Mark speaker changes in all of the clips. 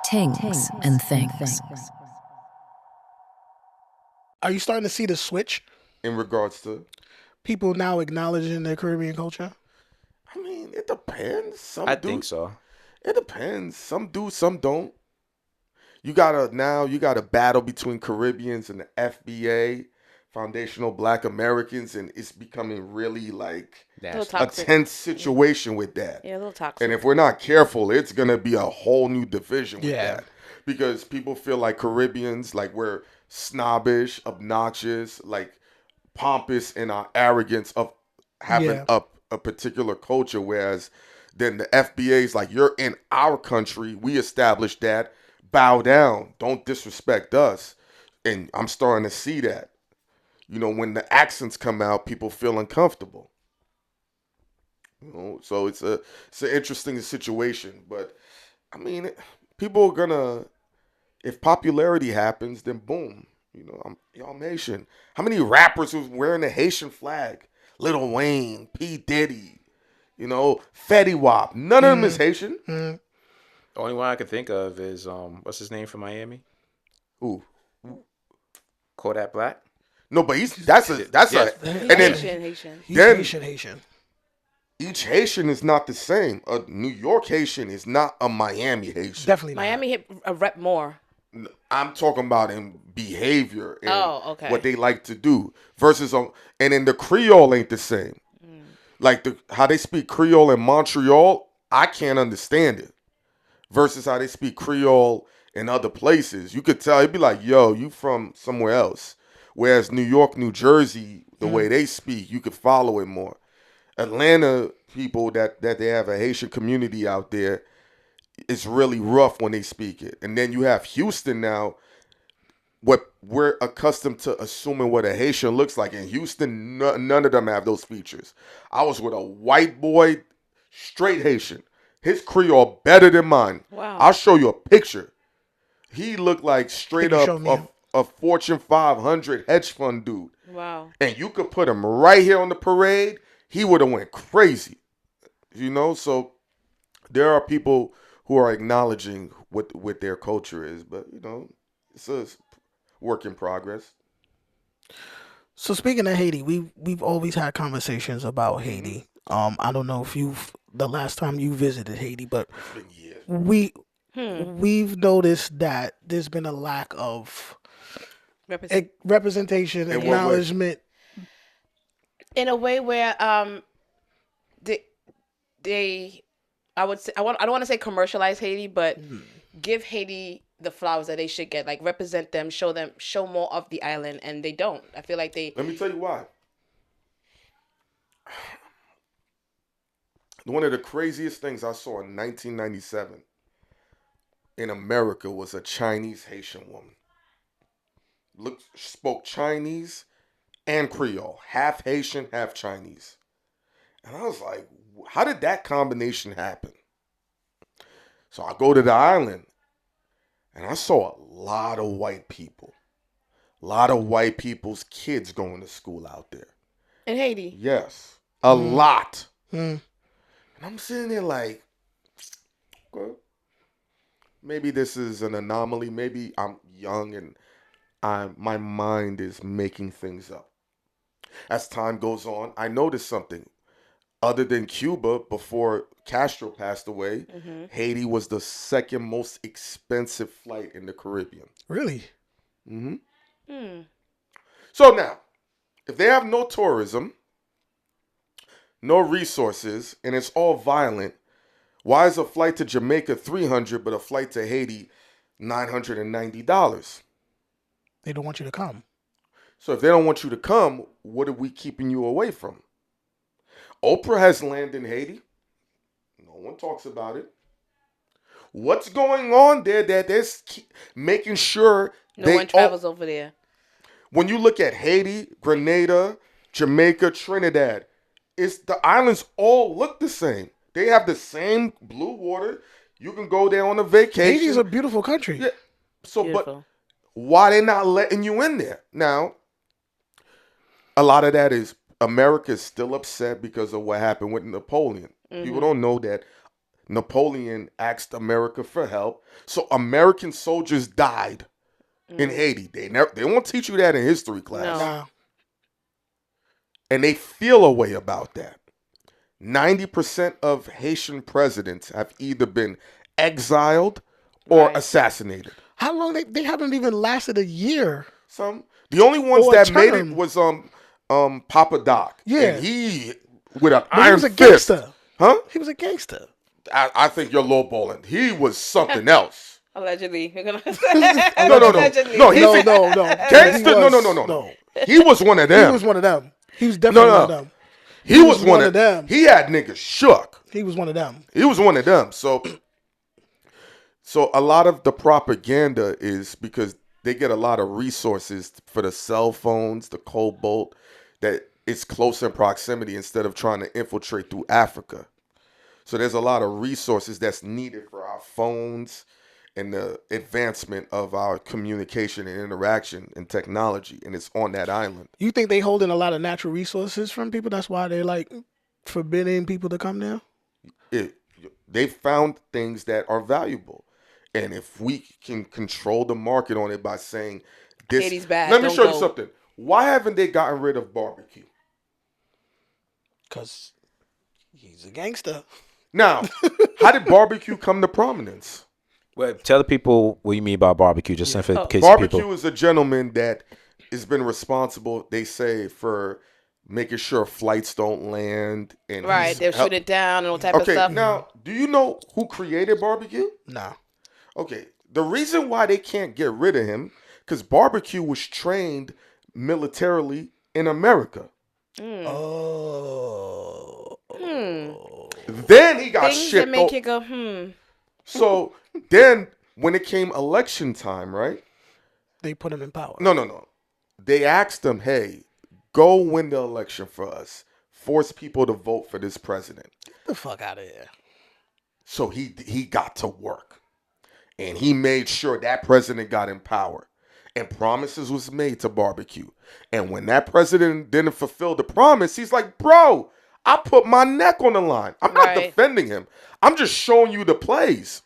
Speaker 1: Tingz and Things.
Speaker 2: Are you starting to see the switch?
Speaker 3: In regards to,
Speaker 2: People now acknowledging their Caribbean culture?
Speaker 3: I mean, it depends. Some
Speaker 4: I
Speaker 3: do.
Speaker 4: think so.
Speaker 3: It depends. Some do, some don't. You got a battle between Caribbeans and the FBA, Foundational Black Americans, and it's becoming really like
Speaker 5: little
Speaker 4: Nasty.
Speaker 3: a
Speaker 5: toxic.
Speaker 3: tense situation with that.
Speaker 5: Yeah, a little toxic.
Speaker 3: And if we're not careful, it's gonna be a whole new division with
Speaker 2: Yeah.
Speaker 3: that. Because people feel like Caribbeans, like we're snobbish, obnoxious, like pompous in our arrogance of having
Speaker 2: Yeah.
Speaker 3: a particular culture, whereas then the FBA is like, you're in our country, we established that, bow down, don't disrespect us. And I'm starting to see that. You know, when the accents come out, people feel uncomfortable. You know, so it's an interesting situation. But I mean, people are gonna, if popularity happens, then boom. You know, I'm Haitian. How many rappers was wearing the Haitian flag? Lil Wayne, P Diddy, you know, Fetty Wap. None of them is Haitian.
Speaker 2: Mm.
Speaker 4: The only one I can think of is what's his name from Miami?
Speaker 3: Ooh,
Speaker 4: Kodak Black.
Speaker 3: no, but that's a
Speaker 4: Yes.
Speaker 3: and then
Speaker 5: Haitian.
Speaker 2: He's
Speaker 3: Then-
Speaker 2: Haitian.
Speaker 3: each Haitian is not the same. A New York Haitian is not a Miami Haitian.
Speaker 2: Definitely not.
Speaker 5: Miami hit a rep more.
Speaker 3: I'm talking about in behavior and
Speaker 5: Okay.
Speaker 3: what they like to do versus and then the Creole ain't the same. Like how they speak Creole in Montreal, I can't understand it. Versus how they speak Creole in other places, you could tell it'd be like, "Yo, you from somewhere else." Whereas New York, New Jersey, the way they speak, you could follow it more. Atlanta people that they have a Haitian community out there, it's really rough when they speak it. And then you have Houston now. What we're accustomed to assuming what a Haitian looks like. In Houston, none of them have those features. I was with a white boy, straight Haitian. His Creole better than mine.
Speaker 5: Wow.
Speaker 3: I'll show you a picture. He looked like straight
Speaker 2: Can you
Speaker 3: up
Speaker 2: show me
Speaker 3: a Fortune 500 hedge fund dude.
Speaker 5: Wow.
Speaker 3: And you could put him right here on the parade, he would have went crazy. You know, so there are people who are acknowledging what their culture is, but you know, it's a work in progress.
Speaker 2: So speaking of Haiti, we've always had conversations about Haiti. I don't know if the last time you visited Haiti, but
Speaker 3: It's been years.
Speaker 2: we've noticed that there's been a lack of representation,
Speaker 3: In what way?
Speaker 2: acknowledgement.
Speaker 5: In a way where they I would say I don't want to say commercialize Haiti, but give Haiti the flowers that they should get, like represent them, show more of the island, and they don't. I feel like they
Speaker 3: Let me tell you why. One of the craziest things I saw in 1997 in America was a Chinese Haitian woman. Spoke Chinese and Creole, half Haitian, half Chinese. And I was like, how did that combination happen? So I go to the island and I saw a lot of white people. A lot of white people's kids going to school out there.
Speaker 5: in Haiti.
Speaker 3: Yes. A lot.
Speaker 2: Mm.
Speaker 3: And I'm sitting there like, okay, maybe this is an anomaly. Maybe I'm young and my mind is making things up. As time goes on, I noticed something. Other than Cuba, before Castro passed away, Haiti was the second most expensive flight in the Caribbean.
Speaker 2: Really?
Speaker 3: hmm
Speaker 5: Hmm.
Speaker 3: So now, if they have no tourism, no resources, and it's all violent, why is a flight to Jamaica $300 but a flight to Haiti $990?
Speaker 2: They don't want you to come.
Speaker 3: So if they don't want you to come, what are we keeping you away from? Oprah has landed in Haiti. No one talks about it. What's going on there that they're making sure
Speaker 5: No one travels over there.
Speaker 3: When you look at Haiti, Grenada, Jamaica, Trinidad, the islands all look the same. They have the same blue water. You can go there on a vacation.
Speaker 2: Haiti's a beautiful country.
Speaker 3: Yeah. So, but
Speaker 5: Beautiful.
Speaker 3: why they not letting you in there? Now, a lot of that is America is still upset because of what happened with Napoleon. People don't know that Napoleon asked America for help. So American soldiers died in Haiti. They won't teach you that in history class.
Speaker 5: No.
Speaker 2: Nah.
Speaker 3: And they feel a way about that. 90% of Haitian presidents have either been exiled or
Speaker 5: Right.
Speaker 3: assassinated.
Speaker 2: How long they haven't even lasted a year?
Speaker 3: The only ones
Speaker 2: Or a
Speaker 3: that made it
Speaker 2: term.
Speaker 3: was Papa Doc.
Speaker 2: Yeah.
Speaker 3: And he with an
Speaker 2: But he
Speaker 3: iron
Speaker 2: was a
Speaker 3: fist.
Speaker 2: gangster.
Speaker 3: Huh?
Speaker 2: He was a gangster.
Speaker 3: I think you're lowballing. He was something else.
Speaker 5: Allegedly. You're gonna
Speaker 3: No.
Speaker 5: Allegedly.
Speaker 3: No, he's
Speaker 2: No.
Speaker 3: gangster.
Speaker 2: He was-
Speaker 3: No. He was one of them.
Speaker 2: He was one of them. He was definitely one of them.
Speaker 3: He was one of them. He had niggas shook.
Speaker 2: He was one of them.
Speaker 3: He was one of them. So a lot of the propaganda is because they get a lot of resources for the cell phones, the cobalt, that it's close in proximity instead of trying to infiltrate through Africa. So there's a lot of resources that's needed for our phones and the advancement of our communication and interaction and technology, and it's on that island.
Speaker 2: You think they holding a lot of natural resources from people? That's why they're like forbidding people to come there?
Speaker 3: They found things that are valuable. And if we can control the market on it by saying this,
Speaker 5: Haiti's bad,
Speaker 3: let me
Speaker 5: don't
Speaker 3: show you
Speaker 5: go.
Speaker 3: something. Why haven't they gotten rid of barbecue?
Speaker 2: Because he's a gangster.
Speaker 3: Now, how did barbecue come to prominence?
Speaker 4: Well, tell the people what you mean by barbecue, just in case
Speaker 3: Barbecue
Speaker 4: people.
Speaker 3: is a gentleman that has been responsible, they say, for making sure flights don't land. And
Speaker 5: Right. They'll shoot it down and all type of
Speaker 3: Okay,
Speaker 5: stuff.
Speaker 3: now, do you know who created barbecue?
Speaker 2: Nah.
Speaker 3: Okay, the reason why they can't get rid of him, because barbecue was trained militarily in America.
Speaker 2: Oh.
Speaker 3: Then he got
Speaker 5: Things
Speaker 3: shipped.
Speaker 5: that make you go,
Speaker 3: So then, when it came election time, right?
Speaker 2: They put him in power.
Speaker 3: No. They asked him, "Hey, go win the election for us. Force people to vote for this president."
Speaker 2: Get the fuck out of here.
Speaker 3: So he got to work, and he made sure that president got in power, and promises was made to barbecue. And when that president didn't fulfill the promise, he's like, "Bro, I put my neck on the line. I'm not
Speaker 5: Right.
Speaker 3: defending him. I'm just showing you the plays."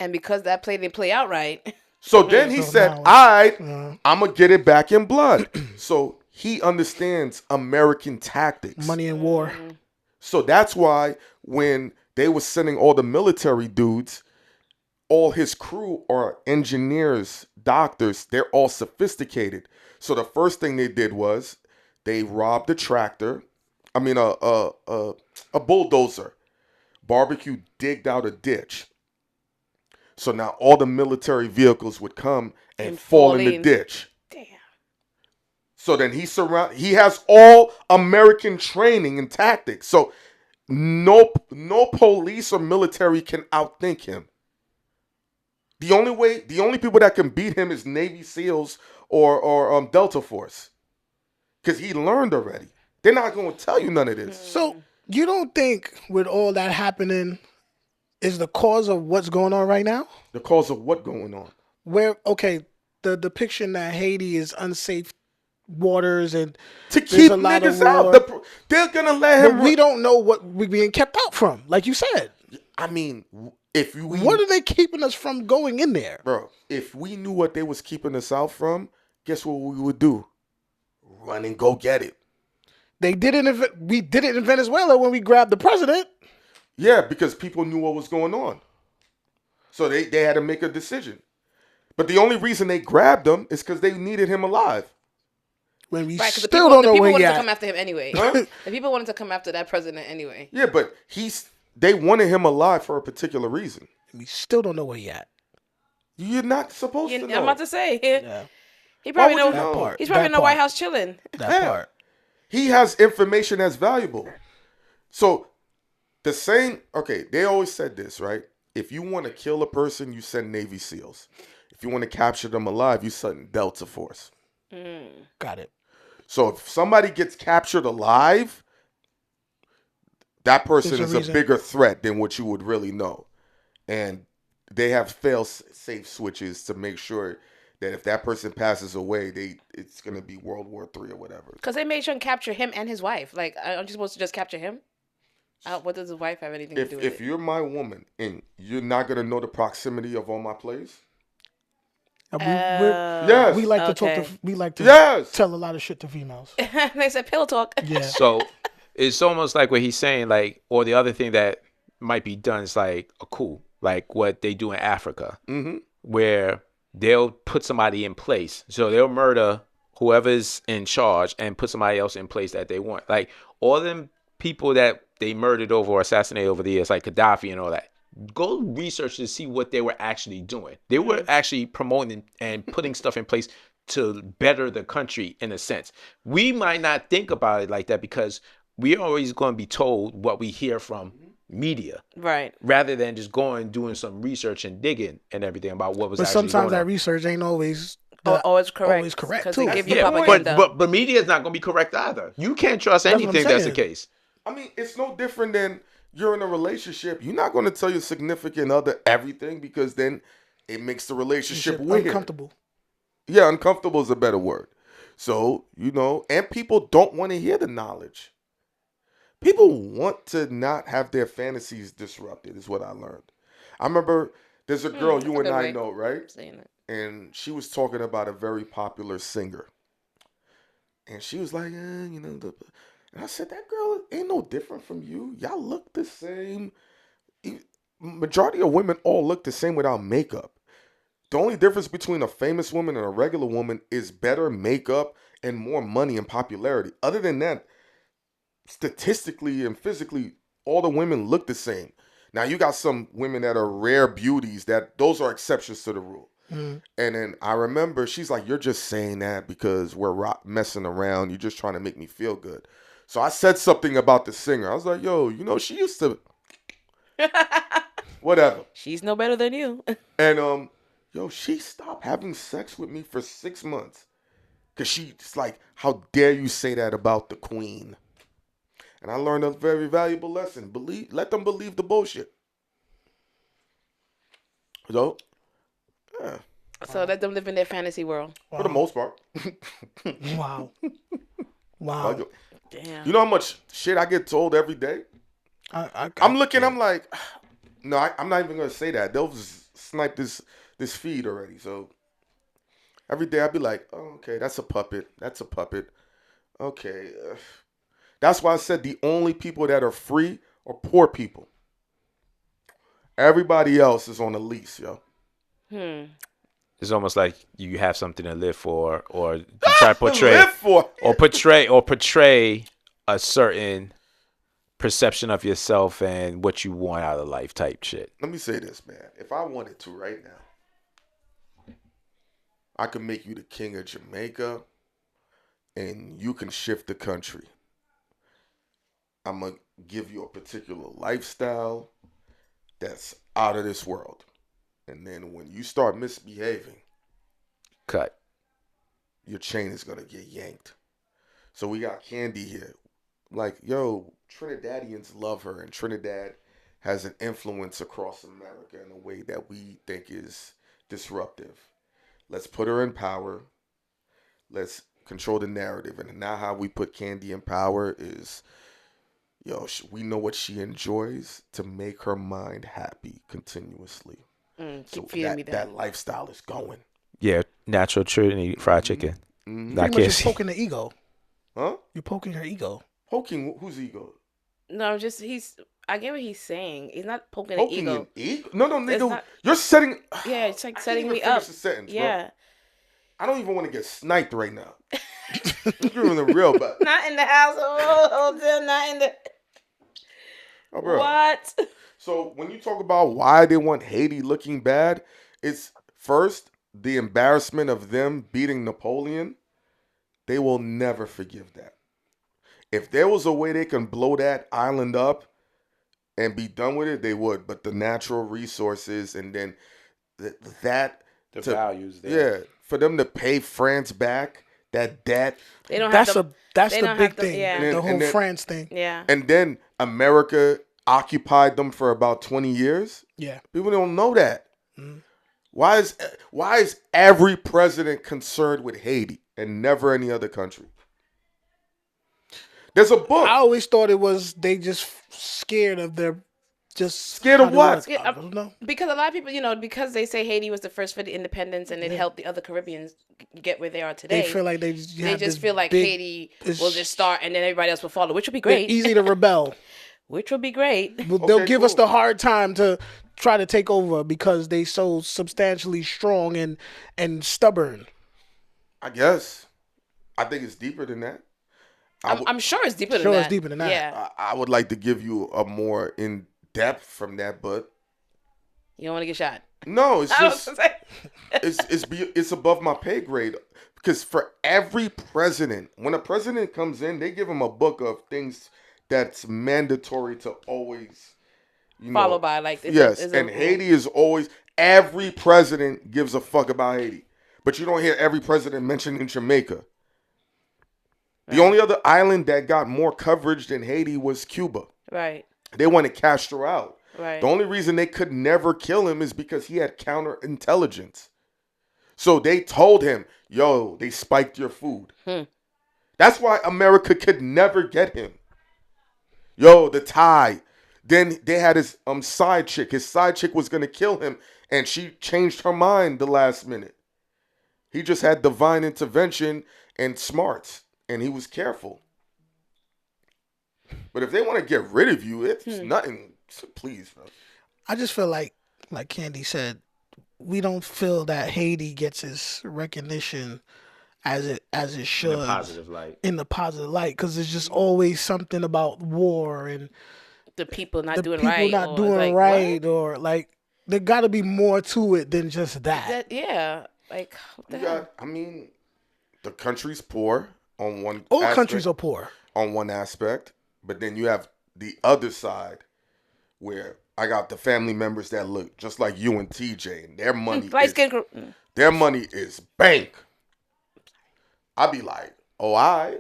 Speaker 5: and because that play didn't play out right.
Speaker 3: So then he
Speaker 2: So
Speaker 3: said,
Speaker 2: now
Speaker 3: "All right, I'm gonna get it back in blood." So he understands American tactics.
Speaker 2: Money in war.
Speaker 3: So that's why when they were sending all the military dudes, all his crew are engineers, doctors, they're all sophisticated. So the first thing they did was they robbed a tractor. I mean a bulldozer. Barbecue digged out a ditch. So now all the military vehicles would come and fall in the ditch.
Speaker 5: Damn.
Speaker 3: So then he has all American training and tactics. So no police or military can outthink him. The only people that can beat him is Navy SEALs or Delta Force. Because he learned already. They're not going to tell you none of this.
Speaker 2: So you don't think with all that happening is the cause of what's going on right now?
Speaker 3: The cause of what going on?
Speaker 2: Where, okay, the depiction that Haiti is unsafe waters and
Speaker 3: To
Speaker 2: there's
Speaker 3: keep
Speaker 2: a lot of
Speaker 3: niggas out.
Speaker 2: war.
Speaker 3: They're going to let him.
Speaker 2: But we don't know what we're being kept out from, like you said.
Speaker 3: I mean, if we.
Speaker 2: What are they keeping us from going in there?
Speaker 3: Bro, if we knew what they was keeping us out from, guess what we would do? Run and go get it.
Speaker 2: We did it in Venezuela when we grabbed the president.
Speaker 3: Yeah, because people knew what was going on. So they had to make a decision. But the only reason they grabbed him is because they needed him alive.
Speaker 2: When we
Speaker 5: Right, because
Speaker 2: still don't know
Speaker 5: the people
Speaker 2: where
Speaker 5: wanted
Speaker 2: he
Speaker 5: to
Speaker 2: at.
Speaker 5: come after him anyway.
Speaker 3: Huh?
Speaker 5: The people wanted to come after that president anyway.
Speaker 3: Yeah, but they wanted him alive for a particular reason.
Speaker 2: We still don't know where he at.
Speaker 3: You're not supposed to know.
Speaker 5: I'm about to say.
Speaker 2: Yeah.
Speaker 5: He probably
Speaker 3: Why would
Speaker 5: know.
Speaker 3: you know?
Speaker 2: part.
Speaker 5: He's probably
Speaker 2: That
Speaker 5: in the White
Speaker 2: part.
Speaker 5: House chilling.
Speaker 2: That
Speaker 3: Yeah.
Speaker 2: part.
Speaker 3: He has information that's valuable. So they always said this, right? If you want to kill a person, you send Navy SEALs. If you want to capture them alive, you send Delta Force.
Speaker 2: Got it.
Speaker 3: So if somebody gets captured alive, that person
Speaker 2: There's
Speaker 3: is
Speaker 2: a
Speaker 3: a
Speaker 2: reason.
Speaker 3: bigger threat than what you would really know. And they have fail-safe switches to make sure that if that person passes away, it's going to be World War III or whatever.
Speaker 5: Because they made sure and capture him and his wife. Like, aren't you supposed to just capture him? What does his wife have anything to do with
Speaker 3: If
Speaker 5: it?
Speaker 3: you're my woman and you're not gonna know the proximity of all my plays, yes,
Speaker 2: We like to talk
Speaker 5: okay.
Speaker 2: to. We like to
Speaker 3: yes,
Speaker 2: tell a lot of shit to females.
Speaker 5: They said pillow talk.
Speaker 2: Yeah.
Speaker 4: So it's almost like what he's saying, like, or the other thing that might be done is like a coup, like what they do in Africa, where they'll put somebody in place. So they'll murder whoever's in charge and put somebody else in place that they want. Like all them people that they murdered over or assassinated over the years, like Gaddafi and all that. Go research to see what they were actually doing. They were actually promoting and putting stuff in place to better the country in a sense. We might not think about it like that because we're always going to be told what we hear from media,
Speaker 5: Right.
Speaker 4: rather than just going and doing some research and digging and everything about what was
Speaker 2: But
Speaker 4: actually
Speaker 2: sometimes
Speaker 4: going
Speaker 2: that
Speaker 4: on.
Speaker 2: research ain't always
Speaker 5: Always correct.
Speaker 2: always correct,
Speaker 5: Because
Speaker 2: too.
Speaker 5: they give you
Speaker 3: That's the point.
Speaker 5: propaganda.
Speaker 4: But media is not going to be correct either. You can't trust
Speaker 2: That's what I'm
Speaker 4: anything that's the
Speaker 2: saying.
Speaker 4: case.
Speaker 3: I mean, it's no different than you're in a relationship. You're not gonna tell your significant other everything because then it makes the relationship weird.
Speaker 2: uncomfortable.
Speaker 3: Yeah, uncomfortable is a better word. So, and people don't want to hear the knowledge. People want to not have their fantasies disrupted, is what I learned. I remember there's a girl
Speaker 5: that's
Speaker 3: you
Speaker 5: a
Speaker 3: and
Speaker 5: good
Speaker 3: I
Speaker 5: way.
Speaker 3: know, right?
Speaker 5: Saying it.
Speaker 3: And she was talking about a very popular singer. And she was like, and I said, that girl ain't no different from you. Y'all look the same. Majority of women all look the same without makeup. The only difference between a famous woman and a regular woman is better makeup and more money and popularity. Other than that, statistically and physically, all the women look the same. Now you got some women that are rare beauties that those are exceptions to the rule. And then I remember she's like, you're just saying that because we're messing around. You're just trying to make me feel good. So I said something about the singer. I was like, yo, she used to whatever.
Speaker 5: She's no better than you.
Speaker 3: And she stopped having sex with me for 6 months. Cause she's like, how dare you say that about the queen? And I learned a very valuable lesson. Let them believe the bullshit. So, yeah,
Speaker 5: So let them live in their fantasy world.
Speaker 3: for the most part.
Speaker 2: Wow. Wow.
Speaker 5: Damn.
Speaker 3: You know how much shit I get told every day? I'm looking, I'm like, no, I'm not even gonna say that. They'll just snipe this feed already. So every day I'd be like, oh, okay, that's a puppet. That's a puppet. Okay. That's why I said the only people that are free are poor people. Everybody else is on a lease, yo.
Speaker 4: It's almost like you have something to live for, or you try to portray
Speaker 3: Live for.
Speaker 4: or portray a certain perception of yourself and what you want out of life type shit.
Speaker 3: Let me say this, man. If I wanted to right now, I could make you the king of Jamaica and you can shift the country. I'm going to give you a particular lifestyle that's out of this world. And then when you start misbehaving,
Speaker 4: Cut.
Speaker 3: your chain is going to get yanked. So we got Candy here. Like, yo, Trinidadians love her, and Trinidad has an influence across America in a way that we think is disruptive. Let's put her in power. Let's control the narrative. And now how we put Candy in power is, yo, we know what she enjoys to make her mind happy continuously. So
Speaker 5: Keep feeding me
Speaker 3: that lifestyle is going.
Speaker 4: Yeah, natural Trinity fried chicken. Not
Speaker 2: Pretty much just
Speaker 4: KFC.
Speaker 2: poking the ego.
Speaker 3: Huh?
Speaker 2: You're poking her ego.
Speaker 3: Poking whose ego?
Speaker 5: No, just I get what he's saying. He's not poking the
Speaker 3: Poking
Speaker 5: ego.
Speaker 3: an ego? No,
Speaker 5: It's
Speaker 3: nigga.
Speaker 5: not-
Speaker 3: You're setting.
Speaker 5: Yeah, it's like
Speaker 3: I can't
Speaker 5: setting
Speaker 3: even
Speaker 5: me
Speaker 3: finish
Speaker 5: up.
Speaker 3: the sentence, bro.
Speaker 5: Yeah.
Speaker 3: I don't even want to get sniped right now. You're in the real bad.
Speaker 5: Not in the household. Not in the.
Speaker 3: Oh, bro.
Speaker 5: What?
Speaker 3: So when you talk about why they want Haiti looking bad, it's first the embarrassment of them beating Napoleon. They will never forgive that. If there was a way they can blow that island up and be done with it, they would. But the natural resources and then the
Speaker 4: values there.
Speaker 3: yeah, for them to pay France back that debt,
Speaker 5: They don't
Speaker 2: That's
Speaker 5: have
Speaker 2: that's
Speaker 5: they
Speaker 2: the
Speaker 5: don't
Speaker 2: big
Speaker 5: have the-
Speaker 2: thing.
Speaker 5: yeah.
Speaker 2: The whole
Speaker 3: And then-
Speaker 2: France thing.
Speaker 5: Yeah.
Speaker 3: and then America occupied them for about 20 years.
Speaker 2: Yeah.
Speaker 3: People don't know that. Why is every president concerned with Haiti and never any other country? There's a book.
Speaker 2: I always thought it was they just scared of their
Speaker 3: Scared of
Speaker 2: how they
Speaker 3: what?
Speaker 2: was. I don't know.
Speaker 5: Because a lot of people, because they say Haiti was the first for the independence and it helped the other Caribbeans get where they are today.
Speaker 2: They feel like they just
Speaker 5: feel like Haiti will just start and then everybody else will follow, which would be great.
Speaker 2: Easy to rebel.
Speaker 5: Which would be great.
Speaker 2: But they'll give us
Speaker 3: cool.
Speaker 2: the hard time to try to take over because they so substantially strong and stubborn.
Speaker 3: I guess. I think it's deeper than that.
Speaker 5: I'm sure it's deeper than
Speaker 2: Sure
Speaker 5: that.
Speaker 2: it's deeper than that.
Speaker 5: Yeah.
Speaker 3: I would like to give you a more in depth from that, but
Speaker 5: You don't want to get shot.
Speaker 3: no, it's
Speaker 5: I was
Speaker 3: just
Speaker 5: gonna say.
Speaker 3: it's above my pay grade. Because for every president, when a president comes in, they give him a book of things that's mandatory to always
Speaker 5: Followed by like
Speaker 3: yes, and Haiti is always every president gives a fuck about Haiti, but you don't hear every president mentioning Jamaica. The only other island that got more coverage than Haiti was Cuba.
Speaker 5: Right.
Speaker 3: They wanted Castro out.
Speaker 5: Right.
Speaker 3: The only reason they could never kill him is because he had counterintelligence. So they told him, yo, they spiked your food. That's why America could never get him. Yo, the Thai. Then they had his side chick. His side chick was going to kill him, and she changed her mind the last minute. He just had divine intervention and smarts, and he was careful. But if they want to get rid of you, it's nothing. So please, bro.
Speaker 2: I just feel like Candy said, we don't feel that Haiti gets its recognition as it should
Speaker 4: In a positive light.
Speaker 2: in the positive light, because there's just always something about war and
Speaker 5: The people not
Speaker 2: the
Speaker 5: doing
Speaker 2: people
Speaker 5: right.
Speaker 2: not
Speaker 5: or
Speaker 2: doing
Speaker 5: like,
Speaker 2: right,
Speaker 5: what?
Speaker 2: or like there got to be more to it than just that.
Speaker 5: Yeah. Like, what the
Speaker 3: You
Speaker 5: hell?
Speaker 3: got, I mean, the country's poor on one
Speaker 2: All
Speaker 3: aspect,
Speaker 2: countries are poor.
Speaker 3: on one aspect, but then you have the other side where I got the family members that look just like you and TJ, and their money
Speaker 5: Light
Speaker 3: is,
Speaker 5: skin.
Speaker 3: their money is bank. I'd be like, oh,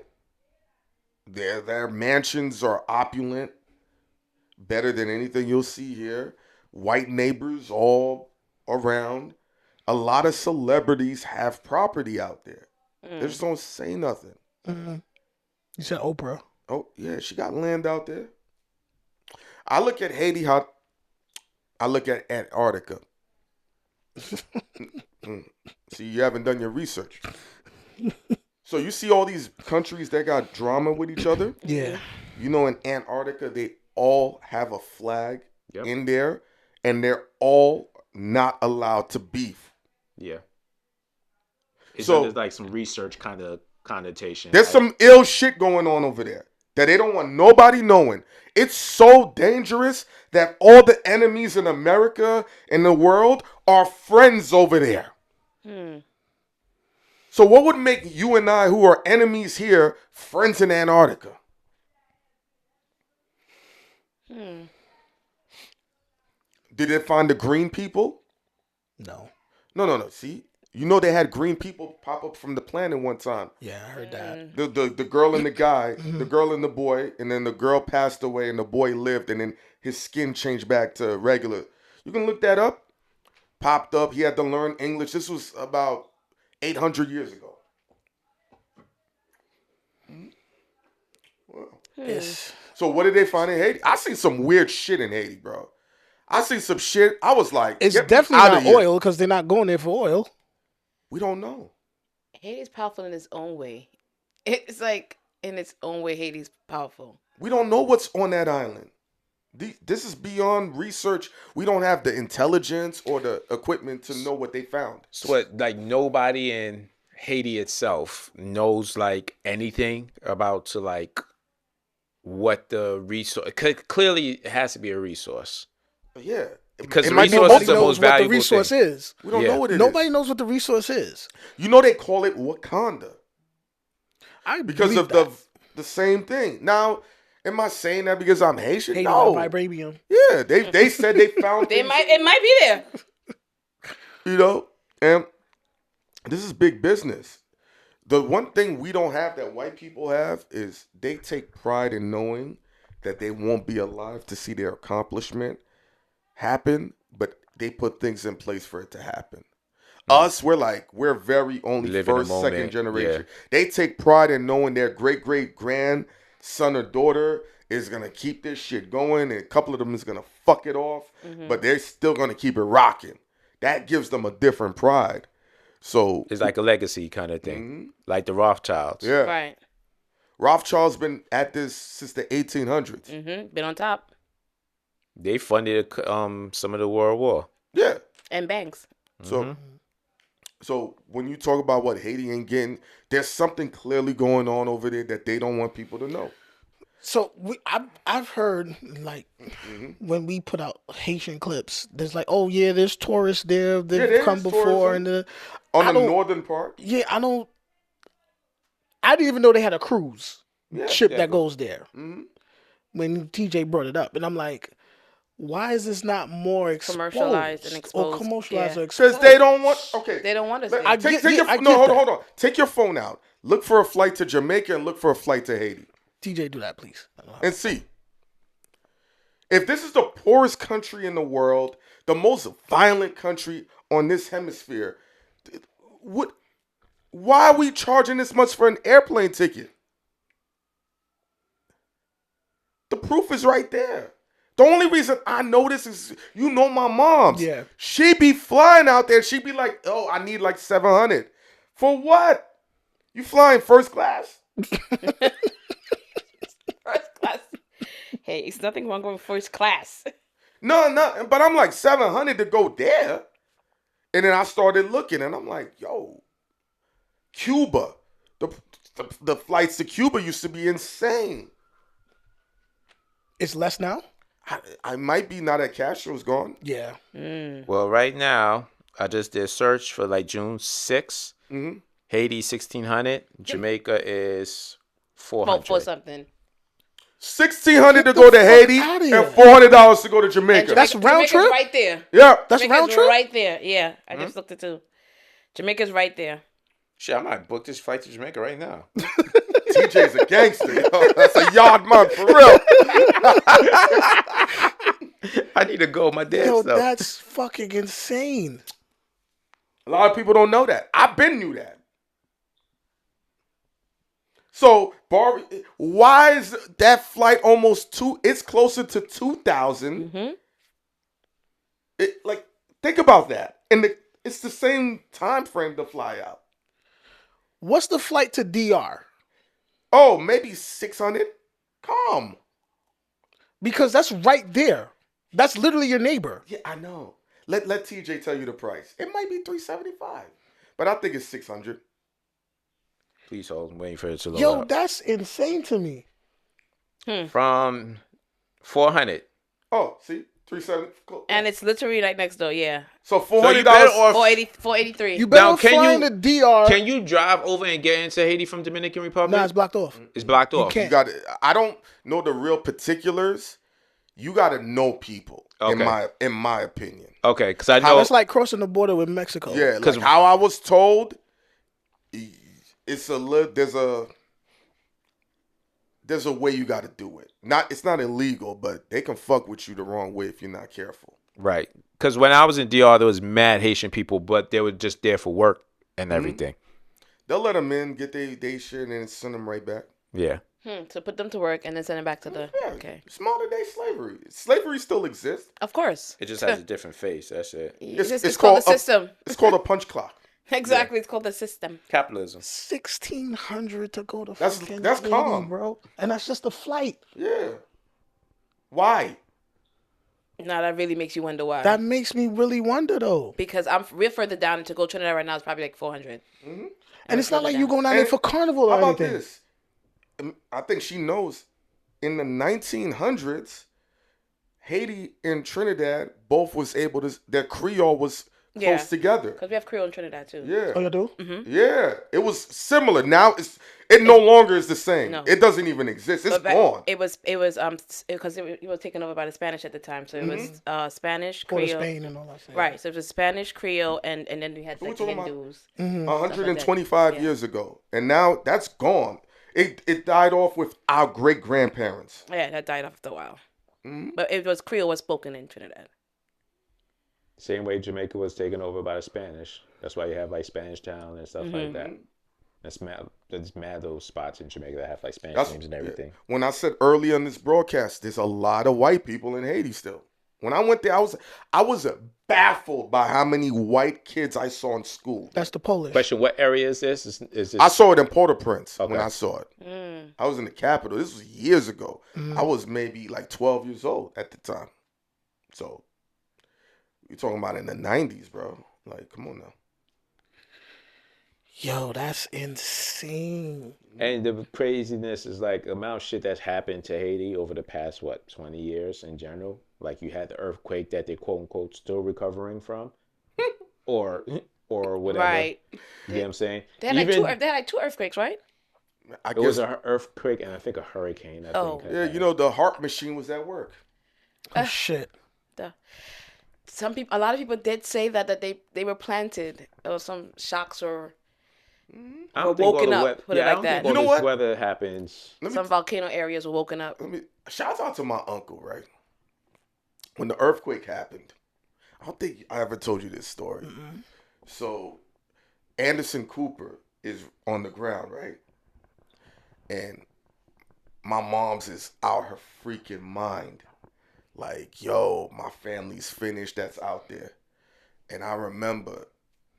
Speaker 3: their mansions are opulent, better than anything you'll see here. White neighbors all around. A lot of celebrities have property out there. They just don't say nothing.
Speaker 2: You said Oprah.
Speaker 3: Oh, yeah, she got land out there. I look at Haiti how I look at Antarctica. See, you haven't done your research. So you see all these countries that got drama with each other?
Speaker 2: Yeah.
Speaker 3: You know, in Antarctica, they all have a flag in there, and they're all not allowed to beef.
Speaker 4: Yeah.
Speaker 3: So
Speaker 4: There's like some research kind of connotation.
Speaker 3: there's some ill shit going on over there that they don't want nobody knowing. It's so dangerous that all the enemies in America and the world are friends over there. So what would make you and I, who are enemies here, friends in Antarctica? Did they find the green people?
Speaker 2: No.
Speaker 3: No. See, you know they had green people pop up from the planet one time.
Speaker 2: Yeah, I heard that.
Speaker 3: The girl and the guy, the girl and the boy, and then the girl passed away and the boy lived, and then his skin changed back to regular. You can look that up. Popped up. He had to learn English. This was about 800 years ago. Wow.
Speaker 2: It's,
Speaker 3: So what did they find in Haiti? I seen some weird shit in Haiti, bro. I seen some shit. I was like,
Speaker 2: it's
Speaker 3: get me
Speaker 2: definitely
Speaker 3: outta
Speaker 2: not
Speaker 3: here.
Speaker 2: oil because they're not going there for oil.
Speaker 3: We don't know.
Speaker 5: Haiti's powerful in its own way. It's like in its own way, Haiti's powerful.
Speaker 3: We don't know what's on that island. This is beyond research. We don't have the intelligence or the equipment to know what they found.
Speaker 4: So what, like nobody in Haiti itself knows like anything about to like what the resource. Clearly, it has to be a resource.
Speaker 3: Yeah.
Speaker 4: Because the
Speaker 3: might be
Speaker 4: resource is the
Speaker 2: Nobody knows
Speaker 4: most
Speaker 2: what the
Speaker 4: valuable
Speaker 2: resource
Speaker 4: thing.
Speaker 2: is.
Speaker 3: We don't
Speaker 4: Yeah.
Speaker 3: know what it is.
Speaker 2: Nobody knows what the resource is.
Speaker 3: You know they call it Wakanda because
Speaker 2: believe
Speaker 3: of
Speaker 2: that.
Speaker 3: the same thing. Now, am I saying that because I'm Haitian?
Speaker 2: Haiti
Speaker 3: No.
Speaker 2: got vibranium.
Speaker 3: Yeah, they said they found things,
Speaker 5: It might be there.
Speaker 3: you know, and this is big business. The one thing we don't have that white people have is they take pride in knowing that they won't be alive to see their accomplishment happen, but they put things in place for it to happen. Us, we're very only
Speaker 4: Live in the
Speaker 3: first, second
Speaker 4: moment,
Speaker 3: generation. They take pride in knowing their great great grand son or daughter is going to keep this shit going, and a couple of them is going to fuck it off, but they're still going to keep it rocking. That gives them a different pride. So
Speaker 4: It's like a legacy kind of thing, like the Rothschilds.
Speaker 3: yeah.
Speaker 5: Right.
Speaker 3: Rothschild's been at this since the 1800s.
Speaker 5: Been on top.
Speaker 4: They funded some of the World War.
Speaker 3: Yeah.
Speaker 5: And banks.
Speaker 3: So when you talk about what Haiti ain't getting, there's something clearly going on over there that they don't want people to know.
Speaker 2: So I've heard like when we put out Haitian clips, there's like, oh yeah, there's tourists there. They've
Speaker 3: there
Speaker 2: come
Speaker 3: is
Speaker 2: before,
Speaker 3: tourism.
Speaker 2: and
Speaker 3: On the northern part?
Speaker 2: yeah, I didn't even know they had a cruise ship that goes there. When TJ brought it up, and I'm like, why is this not more
Speaker 5: Commercialized and exposed?
Speaker 2: or commercialized
Speaker 5: Yeah.
Speaker 2: or exposed?
Speaker 3: Because they don't want. Okay.
Speaker 5: They don't want us
Speaker 3: Let-
Speaker 5: there.
Speaker 3: take
Speaker 2: yeah,
Speaker 3: your,
Speaker 2: I
Speaker 3: no,
Speaker 2: get
Speaker 3: hold
Speaker 2: that.
Speaker 3: on. Take your phone out. Look for a flight to Jamaica and look for a flight to Haiti.
Speaker 2: TJ, do that, please.
Speaker 3: And see. If this is the poorest country in the world, the most violent country on this hemisphere, why are we charging this much for an airplane ticket? The proof is right there. The only reason I know this is, you know, my mom's.
Speaker 2: Yeah.
Speaker 3: She be flying out there. She be like, oh, I need like 700. For what? You flying first class?
Speaker 5: First class. Hey, it's nothing wrong going first class.
Speaker 3: No, but I'm like 700 to go there. And then I started looking and I'm like, yo, Cuba. The flights to Cuba used to be insane.
Speaker 2: It's less now.
Speaker 3: I might be now that Castro's gone.
Speaker 2: Yeah.
Speaker 4: Well, right now, I just did search for like June 6th. Haiti 1600. Jamaica is 400.
Speaker 5: For something.
Speaker 3: $1,600 to
Speaker 2: Get
Speaker 3: go
Speaker 2: the
Speaker 3: to
Speaker 2: fuck
Speaker 3: Haiti
Speaker 2: outta
Speaker 3: and
Speaker 2: here.
Speaker 3: $400 to go to Jamaica.
Speaker 2: That's round
Speaker 5: Jamaica's
Speaker 2: trip?
Speaker 5: right there.
Speaker 3: Yeah.
Speaker 2: That's
Speaker 5: Jamaica's
Speaker 2: round trip.
Speaker 5: right there. Yeah, I just looked it too. Jamaica's right there.
Speaker 4: Shit, I might book this flight to Jamaica right now.
Speaker 3: TJ's a gangster. Yo. That's a yard man for real.
Speaker 4: I need to go. My dad
Speaker 2: Yo,
Speaker 4: stuff.
Speaker 2: that's fucking insane.
Speaker 3: A lot of people don't know that. I been knew that. So, why is that flight almost it's closer to 2,000? Like, think about that. And it's the same time frame to fly out.
Speaker 2: What's the flight to DR?
Speaker 3: Oh, maybe 600? Calm.
Speaker 2: Because that's right there. That's literally your neighbor.
Speaker 3: Yeah, I know. Let TJ tell you the price. It might be 375, but I think it's 600.
Speaker 4: Please hold. I'm waiting for it to load
Speaker 2: Yo,
Speaker 4: up.
Speaker 2: that's insane to me.
Speaker 4: From 400.
Speaker 3: Oh, see, 370. Cool.
Speaker 5: And it's literally right next door, yeah.
Speaker 3: So
Speaker 4: So you
Speaker 3: $400
Speaker 4: better off-
Speaker 5: 483.
Speaker 2: You better
Speaker 4: Now, can
Speaker 2: fly
Speaker 4: you-
Speaker 2: to DR.
Speaker 4: Can you drive over and get into Haiti from Dominican Republic?
Speaker 2: Nah, it's blocked off.
Speaker 4: It's blocked off.
Speaker 2: can't.
Speaker 3: You got. I don't know the real particulars. You got to know people.
Speaker 4: Okay.
Speaker 3: In my opinion.
Speaker 4: Okay, because I know.
Speaker 2: It's like crossing the border with Mexico.
Speaker 3: Yeah, like how I was told. It's there's a way you got to do it. It's not illegal, but they can fuck with you the wrong way if you're not careful.
Speaker 4: Right. Because when I was in DR, there was mad Haitian people, but they were just there for work and everything.
Speaker 3: They'll let them in, get they shit, and then send them right back.
Speaker 4: Yeah.
Speaker 5: So put them to work and then send them back to the...
Speaker 3: Yeah,
Speaker 5: Okay.
Speaker 3: it's modern day slavery. Slavery still exists.
Speaker 5: Of course.
Speaker 4: It just has a different face. That's it.
Speaker 5: It's called the system.
Speaker 3: It's called a punch clock.
Speaker 5: Exactly. It's called the system.
Speaker 4: Capitalism.
Speaker 2: 1,600 to go to
Speaker 3: That's
Speaker 2: fucking
Speaker 3: calm.
Speaker 2: Haiti, bro. And that's just a flight.
Speaker 3: Yeah. Why?
Speaker 5: Now that really makes you wonder why.
Speaker 2: That makes me really wonder, though.
Speaker 5: Because we're further down, and to go Trinidad right now is probably like 400.
Speaker 2: And it's not like you going down there
Speaker 3: And
Speaker 2: for carnival or
Speaker 3: How about
Speaker 2: anything.
Speaker 3: this? I think she knows. In the 1900s, Haiti and Trinidad both was able to. Their Creole was close together.
Speaker 5: Because we have Creole in Trinidad too.
Speaker 3: Yeah.
Speaker 2: Oh, you do?
Speaker 3: Yeah. It was similar. Now it no longer is the same.
Speaker 5: No.
Speaker 3: It doesn't even exist. It's
Speaker 5: But back-
Speaker 3: gone.
Speaker 5: It was because it was taken over by the Spanish at the time. So it was Spanish,
Speaker 2: Go to
Speaker 5: Creole.
Speaker 2: Spain and all that shit.
Speaker 5: Right. So it was Spanish, Creole, and then we had
Speaker 3: Who we
Speaker 5: like the
Speaker 3: talking about?
Speaker 5: Hindus.
Speaker 3: 125
Speaker 5: Yeah.
Speaker 3: years ago, and now that's gone. It died off with our great grandparents.
Speaker 5: Yeah, that died after a while. But it was Creole was spoken in Trinidad.
Speaker 4: Same way Jamaica was taken over by the Spanish. That's why you have like Spanish Town and stuff like that. There's mad those spots in Jamaica that have like Spanish names and everything.
Speaker 3: When I said earlier in this broadcast, there's a lot of white people in Haiti still. When I went there, I was baffled by how many white kids I saw in school.
Speaker 2: That's the Polish.
Speaker 4: Question: what area is this? Is this?
Speaker 3: I saw it in Port-au-Prince
Speaker 4: Okay.
Speaker 3: when I saw it. I was in the capital. This was years ago. I was maybe like 12 years old at the time. So you're talking about in the 90s, bro. Like, come on now.
Speaker 2: Yo, that's insane.
Speaker 4: And the craziness is like the amount of shit that's happened to Haiti over the past 20 years in general. Like you had the earthquake that they quote unquote still recovering from, or whatever.
Speaker 5: Right.
Speaker 4: You know what I'm saying?
Speaker 5: They had like two earthquakes, right?
Speaker 3: I
Speaker 4: It was
Speaker 3: guess,
Speaker 4: an earthquake and I think a hurricane. I think.
Speaker 3: yeah, you know, the heart machine was at work.
Speaker 2: Oh, shit.
Speaker 5: A lot of people did say that they were planted, or some shocks or
Speaker 4: I don't think all
Speaker 5: woken
Speaker 4: the
Speaker 5: up. Put it
Speaker 4: I
Speaker 5: like
Speaker 4: don't
Speaker 5: that.
Speaker 4: think all
Speaker 3: You know
Speaker 4: this
Speaker 3: what?
Speaker 4: weather happens.
Speaker 5: Some volcano areas were woken up.
Speaker 3: Shout out to my uncle, right? When the earthquake happened, I don't think I ever told you this story. So Anderson Cooper is on the ground, right? And my mom's is out her freaking mind. Like, yo, my family's finished that's out there. And I remember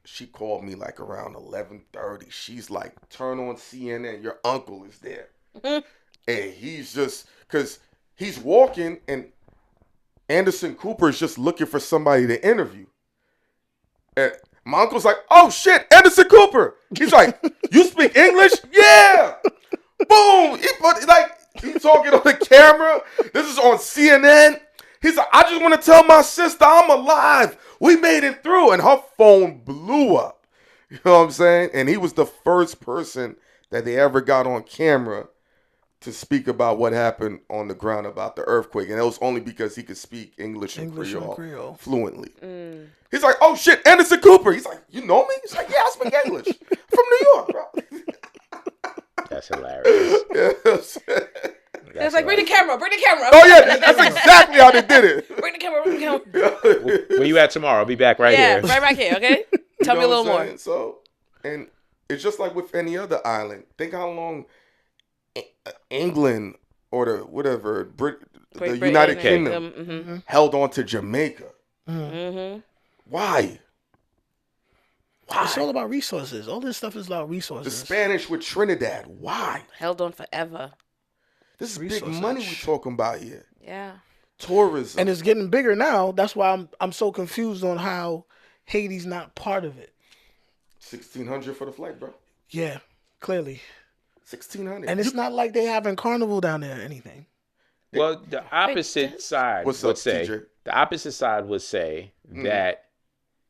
Speaker 3: she called me like around 11:30. She's like, turn on CNN, your uncle is there. And he's just, because he's walking and Anderson Cooper is just looking for somebody to interview. And my uncle's like, oh shit, Anderson Cooper. He's like, you speak English? Yeah. Boom. He's talking on the camera. This is on CNN. He's like, I just want to tell my sister I'm alive. We made it through. And her phone blew up. You know what I'm saying? And he was the first person that they ever got on camera to speak about what happened on the ground about the earthquake. And it was only because he could speak English and Creole fluently. He's like, oh shit, Anderson Cooper. He's like, you know me? He's like, yeah, I speak English. From New York, bro.
Speaker 4: That's hilarious.
Speaker 5: It's like, bring the camera.
Speaker 3: Oh yeah, that's exactly how they did it.
Speaker 5: Bring the camera.
Speaker 4: Where you at tomorrow? I'll be back right here.
Speaker 5: Yeah, right back here, okay? Tell me a little more.
Speaker 3: So, and it's just like with any other island. Think how long England or the whatever, the United Kingdom held on to Jamaica. Why?
Speaker 2: It's all about resources. All this stuff is about resources.
Speaker 3: The Spanish with Trinidad. Why?
Speaker 5: Held on forever.
Speaker 3: This is big money we're talking about here.
Speaker 5: Yeah.
Speaker 3: Tourism.
Speaker 2: And it's getting bigger now. That's why I'm so confused on how Haiti's not part of it.
Speaker 3: $1,600 for the flight, bro.
Speaker 2: Yeah, clearly.
Speaker 3: $1,600.
Speaker 2: And it's not like they having carnival down there or anything.
Speaker 4: Well, the opposite side would say
Speaker 3: TJ?
Speaker 4: the opposite side would say that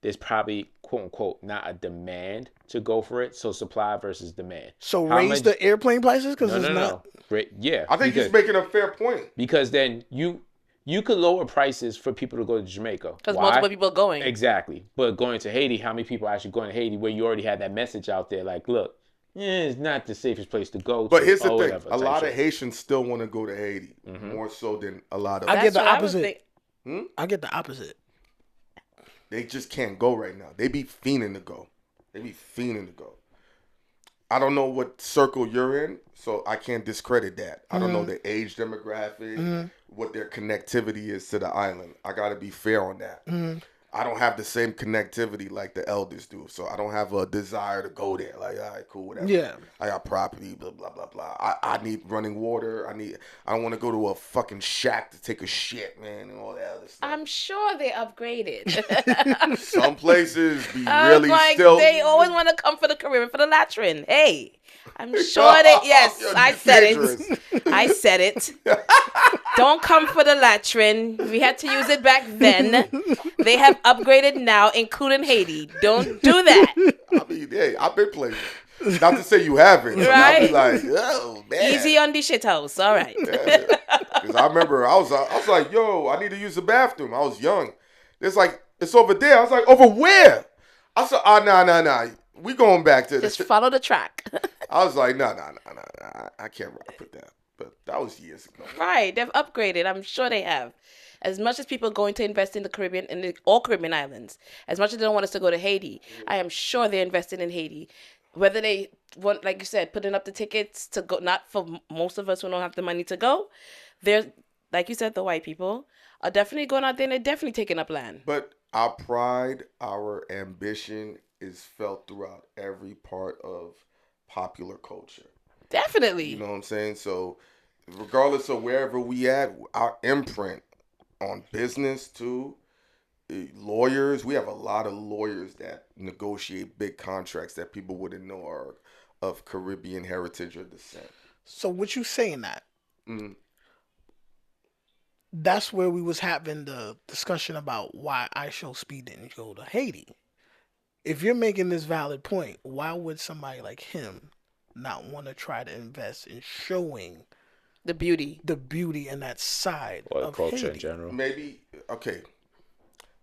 Speaker 4: there's probably quote unquote not a demand to go for it. So supply versus demand.
Speaker 2: So raise the airplane prices because it's not.
Speaker 4: No. Yeah,
Speaker 3: I think he's making a fair point.
Speaker 4: Because then you could lower prices for people to go to Jamaica.
Speaker 5: Because multiple people are going.
Speaker 4: Exactly. But going to Haiti, how many people are actually going to Haiti where you already had that message out there like, look, it's not the safest place to go to.
Speaker 3: But here's the thing.
Speaker 4: Whatever,
Speaker 3: a lot of Haitians still want to go to Haiti. More so than a lot of...
Speaker 2: I get the
Speaker 5: That's what
Speaker 2: opposite. I get the opposite.
Speaker 3: They just can't go right now. They be fiending to go. I don't know what circle you're in, so I can't discredit that. I don't know the age demographic, what their connectivity is to the island. I got to be fair on that. I don't have the same connectivity like the elders do, so I don't have a desire to go there. Like, all right, cool, whatever.
Speaker 2: Yeah.
Speaker 3: I got property, blah, blah, blah, blah. I need running water. I don't want to go to a fucking shack to take a shit, man, and all that other stuff.
Speaker 5: I'm sure they upgraded.
Speaker 3: Some places be
Speaker 5: I'm
Speaker 3: really
Speaker 5: like,
Speaker 3: still...
Speaker 5: they always want to come for the Caribbean, for the Latrin. Hey, I'm sure they... Yes,
Speaker 3: You're
Speaker 5: I said
Speaker 3: dangerous.
Speaker 5: it. I said it. Don't come for the Latrin. We had to use it back then. They have upgraded now, including Haiti. Don't do that.
Speaker 3: I mean, hey, I've been playing. Not to say you haven't. But I'll be like, oh, man.
Speaker 5: Easy on the shit house. All right.
Speaker 3: Because I remember I was like, yo, I need to use the bathroom. I was young. It's like, it's over there. I was like, over where? I said, nah. We going back to
Speaker 5: Just follow the track.
Speaker 3: I was like, nah. I can't rock with that. But that was years ago.
Speaker 5: Right. They've upgraded. I'm sure they have. As much as people are going to invest in the Caribbean, all Caribbean islands, as much as they don't want us to go to Haiti, I am sure they're investing in Haiti. whether they want, like you said, putting up the tickets to go, not for most of us who don't have the money to go. There's, like you said, the white people are definitely going out there and they're definitely taking up land.
Speaker 3: But our pride, our ambition is felt throughout every part of popular culture.
Speaker 5: Definitely.
Speaker 3: You know what I'm saying? So regardless of wherever we at, our imprint on business too, lawyers, we have a lot of lawyers that negotiate big contracts that people wouldn't know are of Caribbean heritage or descent.
Speaker 2: So what you saying that? That's where we was having the discussion about why I Show Speed didn't go to Haiti. If you're making this valid point, why would somebody like him not want to try to invest in showing
Speaker 5: the beauty
Speaker 2: and that side
Speaker 4: Or
Speaker 2: of
Speaker 4: culture
Speaker 2: Haiti?
Speaker 4: in general.
Speaker 3: Maybe, okay,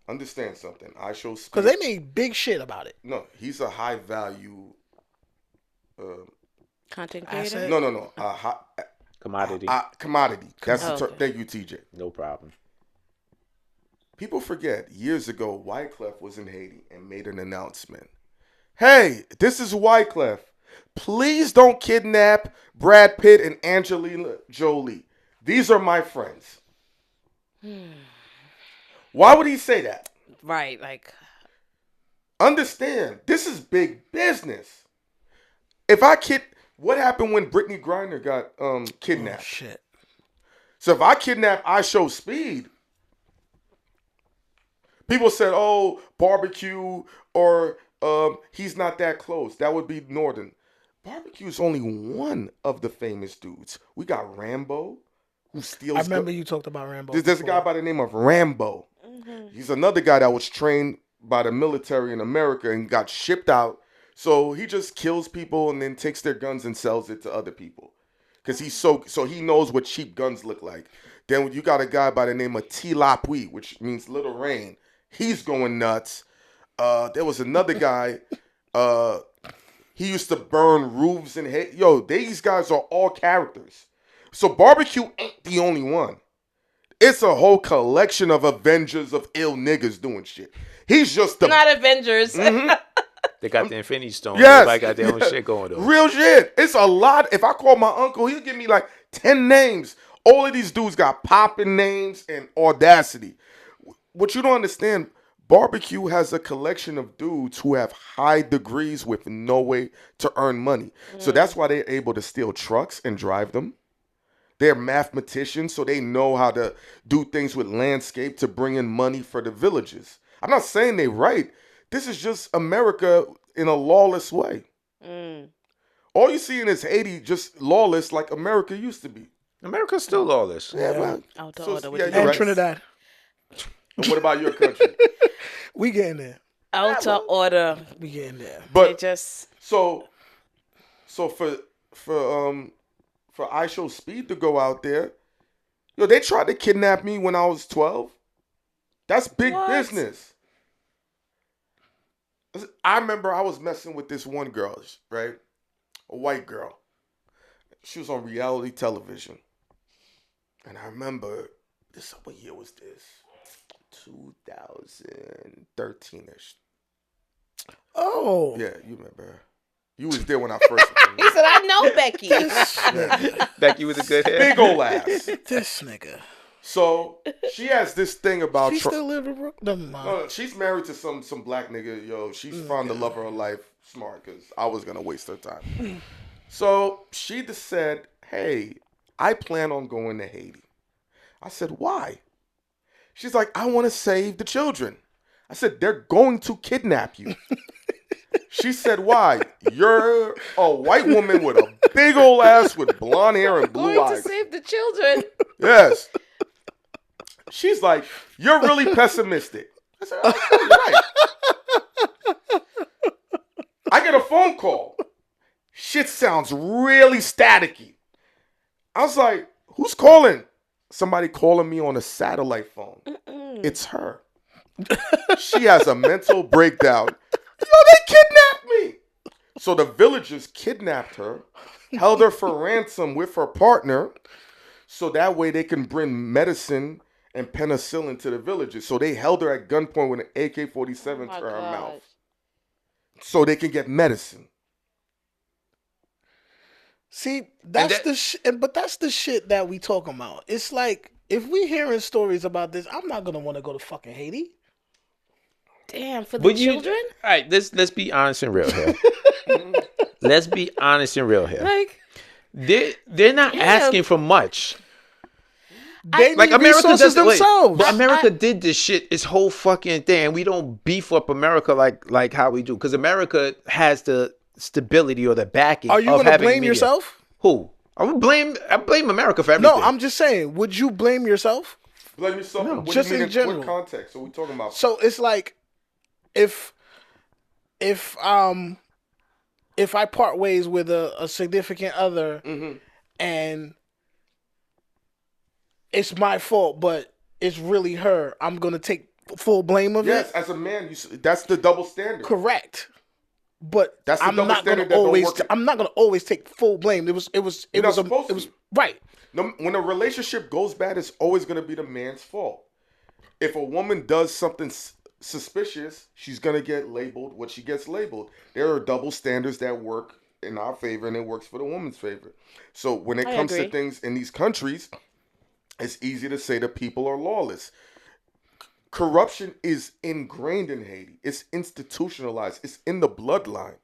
Speaker 3: understand something. I Show Speed.
Speaker 2: Because they made big shit about it.
Speaker 3: No, he's a high value
Speaker 5: content
Speaker 2: Asset?
Speaker 5: creator.
Speaker 3: No.
Speaker 4: Commodity.
Speaker 3: Commodity. That's the term.
Speaker 5: okay.
Speaker 3: Thank you, TJ.
Speaker 4: No problem.
Speaker 3: People forget, years ago, Wyclef was in Haiti and made an announcement. Hey, this is Wyclef. Please don't kidnap Brad Pitt and Angelina Jolie. These are my friends. Why would he say that?
Speaker 5: Right, like,
Speaker 3: Understand, this is big business. What happened when Brittany Griner got kidnapped?
Speaker 2: Oh, shit.
Speaker 3: So if I kidnap I Show Speed, people said, oh, barbecue, or he's not that close. That would be Northern. Barbecue is only one of the famous dudes. We got Rambo, who steals.
Speaker 2: I remember you talked about Rambo.
Speaker 3: There's a guy by the name of Rambo. He's another guy that was trained by the military in America and got shipped out. So he just kills people and then takes their guns and sells it to other people. Because he's so he knows what cheap guns look like. Then you got a guy by the name of Tilapui, which means little rain. He's going nuts. There was another guy. He used to burn roofs and these guys are all characters. So barbecue ain't the only one. It's a whole collection of Avengers of ill niggas doing shit. He's just the
Speaker 5: not Avengers.
Speaker 4: They got the Infinity Stone.
Speaker 3: Yes.
Speaker 4: Everybody got their own shit going though.
Speaker 3: real shit. It's a lot. If I call my uncle, he'll give me like 10 names. All of these dudes got popping names and audacity. What you don't understand, barbecue has a collection of dudes who have high degrees with no way to earn money. So that's why they're able to steal trucks and drive them. They're mathematicians, so they know how to do things with landscape to bring in money for the villages. I'm not saying they right. This is just America in a lawless way. All you see in is Haiti just lawless like America used to be.
Speaker 4: America's still lawless.
Speaker 3: Yeah, well,
Speaker 5: Out the
Speaker 3: so-
Speaker 5: order.
Speaker 3: yeah,
Speaker 5: With
Speaker 3: you're
Speaker 2: And
Speaker 3: right.
Speaker 2: Trinidad.
Speaker 3: And what about your country?
Speaker 2: We getting there.
Speaker 5: outer order.
Speaker 2: We getting there.
Speaker 5: They
Speaker 3: But
Speaker 5: just
Speaker 3: so for I Show Speed to go out there, they tried to kidnap me when I was 12. That's big
Speaker 5: What?
Speaker 3: business. I remember I was messing with this one girl, right? A white girl. She was on reality television. And I remember what year was this? 2013-ish.
Speaker 2: Oh.
Speaker 3: Yeah, you remember her. You was there when I first
Speaker 5: he said, "I know Becky."
Speaker 4: Becky with a good head.
Speaker 3: big ol' ass.
Speaker 2: This nigga.
Speaker 3: So she has this thing about
Speaker 2: She still live in Brooklyn.
Speaker 3: No, she's married to some black nigga. She's found the love of her life. Smart, because I was gonna waste her time. So she just said, "Hey, I plan on going to Haiti." I said, "Why?" She's like, "I want to save the children." I said, "They're going to kidnap you." She said, "Why? You're a white woman with a big old ass with blonde hair and blue
Speaker 5: Going to
Speaker 3: eyes."
Speaker 5: save the children.
Speaker 3: Yes. She's like, "You're really pessimistic." I said, "Oh, you're right." I get a phone call. Shit sounds really staticky. I was like, "Who's calling?" Somebody calling me on a satellite phone. It's her. She has a mental breakdown. They kidnapped me. So the villagers kidnapped her, held her for ransom with her partner, so that way they can bring medicine and penicillin to the villagers. So they held her at gunpoint with an AK-47 to her mouth, so they can get medicine.
Speaker 2: See, that's but that's the shit that we talking about. It's like if we hearing stories about this, I'm not gonna want to go to fucking Haiti.
Speaker 5: Damn, for the children.
Speaker 4: All right, let's be honest and real here. Let's be honest and real here.
Speaker 5: Like
Speaker 4: they're not asking for much.
Speaker 2: They
Speaker 4: Like
Speaker 2: need
Speaker 4: America
Speaker 2: resources themselves.
Speaker 4: But America did this shit, this whole fucking thing, and we don't beef up America like how we do, because America has the stability or the backing.
Speaker 2: Are you
Speaker 4: going to
Speaker 2: blame yourself?
Speaker 4: Who? I blame America for everything.
Speaker 2: No, I'm just saying. Would you blame yourself?
Speaker 3: Blame yourself.
Speaker 2: No,
Speaker 3: what
Speaker 2: just
Speaker 3: do you mean
Speaker 2: in general.
Speaker 3: What context are we talking about?
Speaker 2: So it's like if I part ways with a significant other and it's my fault, but it's really her, I'm gonna take full blame of it.
Speaker 3: Yes, as a man, that's the double standard.
Speaker 2: Correct. But
Speaker 3: that's the
Speaker 2: I'm
Speaker 3: double
Speaker 2: not
Speaker 3: standard
Speaker 2: gonna always. I'm not gonna always take full blame. It was right.
Speaker 3: No, when a relationship goes bad, it's always gonna be the man's fault. If a woman does something suspicious, she's gonna get labeled what she gets labeled. There are double standards that work in our favor, and it works for the woman's favor. So when it comes to things in these countries, it's easy to say that people are lawless. Corruption is ingrained in Haiti. It's institutionalized. It's in the bloodline.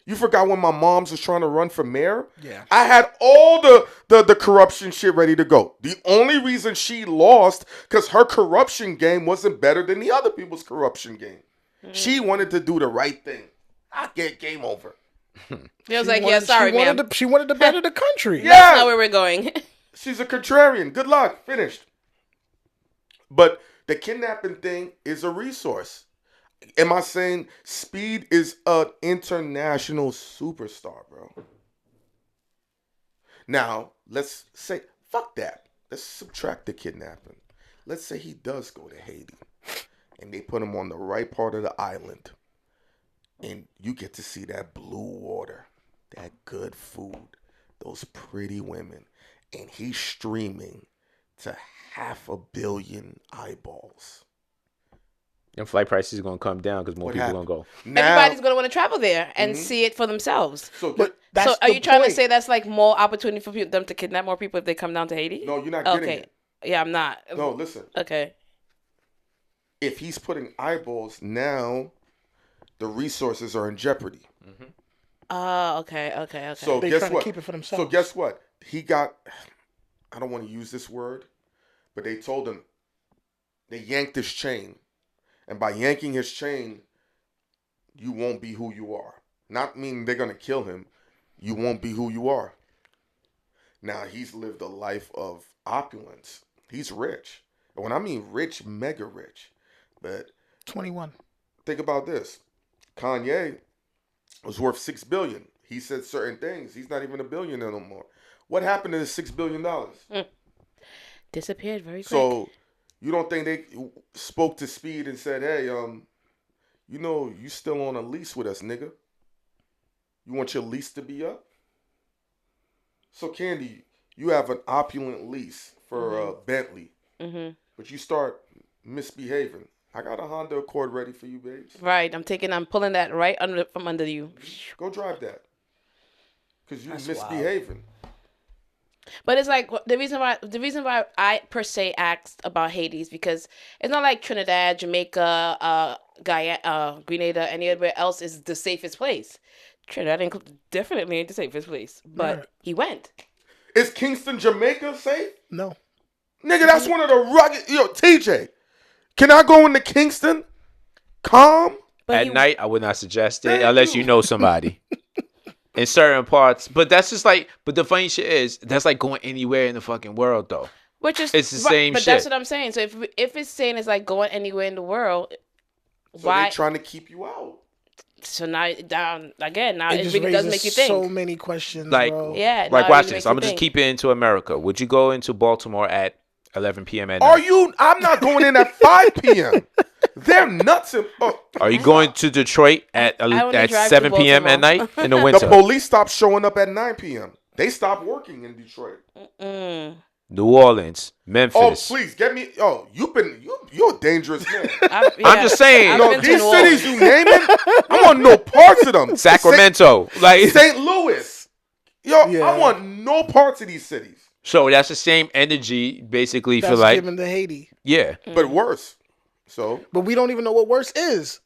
Speaker 3: You forgot when my mom's was trying to run for mayor?
Speaker 2: Yeah.
Speaker 3: I had all the corruption shit ready to go. The only reason she lost, because her corruption game wasn't better than the other people's corruption game. She wanted to do the right thing. I get game over.
Speaker 5: He was like, yeah, sorry, man.
Speaker 2: She wanted to better the country.
Speaker 3: Yeah.
Speaker 5: That's not where we're going.
Speaker 3: She's a contrarian. Good luck. Finished. But the kidnapping thing is a resource. Am I saying Speed is an international superstar, bro? Now, let's say, fuck that. Let's subtract the kidnapping. Let's say he does go to Haiti and they put him on the right part of the island and you get to see that blue water, that good food, those pretty women, and he's streaming to 500 million eyeballs.
Speaker 4: And flight prices are going to come down because more people are going to go.
Speaker 3: Now,
Speaker 5: everybody's going to want to travel there and see it for themselves.
Speaker 3: So,
Speaker 2: that's
Speaker 5: so are
Speaker 2: the
Speaker 5: you trying to
Speaker 2: point.
Speaker 5: say that's like more opportunity for them to kidnap more people if they come down to Haiti?
Speaker 3: no, you're not getting
Speaker 5: Okay.
Speaker 3: it.
Speaker 5: Yeah, I'm not.
Speaker 3: No, listen.
Speaker 5: Okay.
Speaker 3: If he's putting eyeballs, now the resources are in jeopardy.
Speaker 5: Oh, okay.
Speaker 3: So
Speaker 2: They're
Speaker 3: guess
Speaker 2: trying
Speaker 3: what?
Speaker 2: to keep it for themselves.
Speaker 3: So guess what? He got, I don't want to use this word, but they told him, they yanked his chain. And by yanking his chain, you won't be who you are. Not meaning they're going to kill him. You won't be who you are. Now, he's lived a life of opulence. He's rich. And when I mean rich, mega rich. But
Speaker 2: 21.
Speaker 3: think about this. Kanye was worth $6 billion. He said certain things. He's not even a billionaire no more. What happened to the $6 billion?
Speaker 5: Disappeared very quick.
Speaker 3: So you don't think they spoke to Speed and said, hey, you know, you still on a lease with us, nigga. You want your lease to be up? So, Candy, you have an opulent lease for a Bentley, but you start misbehaving. I got a Honda Accord ready for you, babes.
Speaker 5: Right, I'm pulling that right from under you.
Speaker 3: Go drive that. Because you misbehaving.
Speaker 5: But it's like the reason why I per se asked about Haiti is because it's not like Trinidad, Jamaica, Grenada, anywhere else is the safest place. Trinidad definitely ain't the safest place, but he went.
Speaker 3: Is Kingston, Jamaica safe?
Speaker 2: No.
Speaker 3: Nigga, that's one of the rugged. Yo, TJ, can I go into Kingston? Calm?
Speaker 5: But
Speaker 4: At night, I would not suggest it unless you know somebody. In certain parts. But that's just like, but the funny shit is, that's like going anywhere in the fucking world, though.
Speaker 5: Which is,
Speaker 4: it's the same
Speaker 5: but
Speaker 4: shit.
Speaker 5: that's what I'm saying. So if it's saying it's like going anywhere in the world,
Speaker 3: So
Speaker 5: why?
Speaker 3: they trying to keep you out.
Speaker 5: So now down again. Now
Speaker 2: It
Speaker 5: it
Speaker 2: just
Speaker 5: really does
Speaker 2: raises
Speaker 5: make you think.
Speaker 2: so many questions,
Speaker 4: Like,
Speaker 2: bro.
Speaker 5: Yeah.
Speaker 4: Like,
Speaker 5: now it
Speaker 4: watch
Speaker 5: really
Speaker 4: this.
Speaker 5: makes you
Speaker 4: I'm going to just
Speaker 5: think.
Speaker 4: keep it into America. Would you go into Baltimore at 11 p.m. at
Speaker 3: Are
Speaker 4: night?
Speaker 3: you? I'm not going in at 5 p.m. They're nuts.
Speaker 4: Are you going to Detroit at
Speaker 5: only drive to
Speaker 4: 7 p.m. at
Speaker 5: Baltimore.
Speaker 4: night in the
Speaker 3: The
Speaker 4: winter?
Speaker 3: police stopped showing up at 9 p.m. They stopped working in Detroit.
Speaker 4: New Orleans, Memphis.
Speaker 3: Oh, please get me. Oh, you're a dangerous man.
Speaker 4: I'm just saying.
Speaker 5: I've
Speaker 3: No,
Speaker 5: been to
Speaker 3: these
Speaker 5: New
Speaker 3: cities
Speaker 5: Orleans.
Speaker 3: you naming, I want no parts of them.
Speaker 4: Sacramento. Like,
Speaker 3: St. Louis, Yo,
Speaker 2: Yeah.
Speaker 3: I want no parts of these cities.
Speaker 4: So that's the same energy, basically,
Speaker 2: That's
Speaker 4: for like,
Speaker 2: given to Haiti.
Speaker 4: yeah.
Speaker 3: But worse. So,
Speaker 2: But we don't even know what worse is.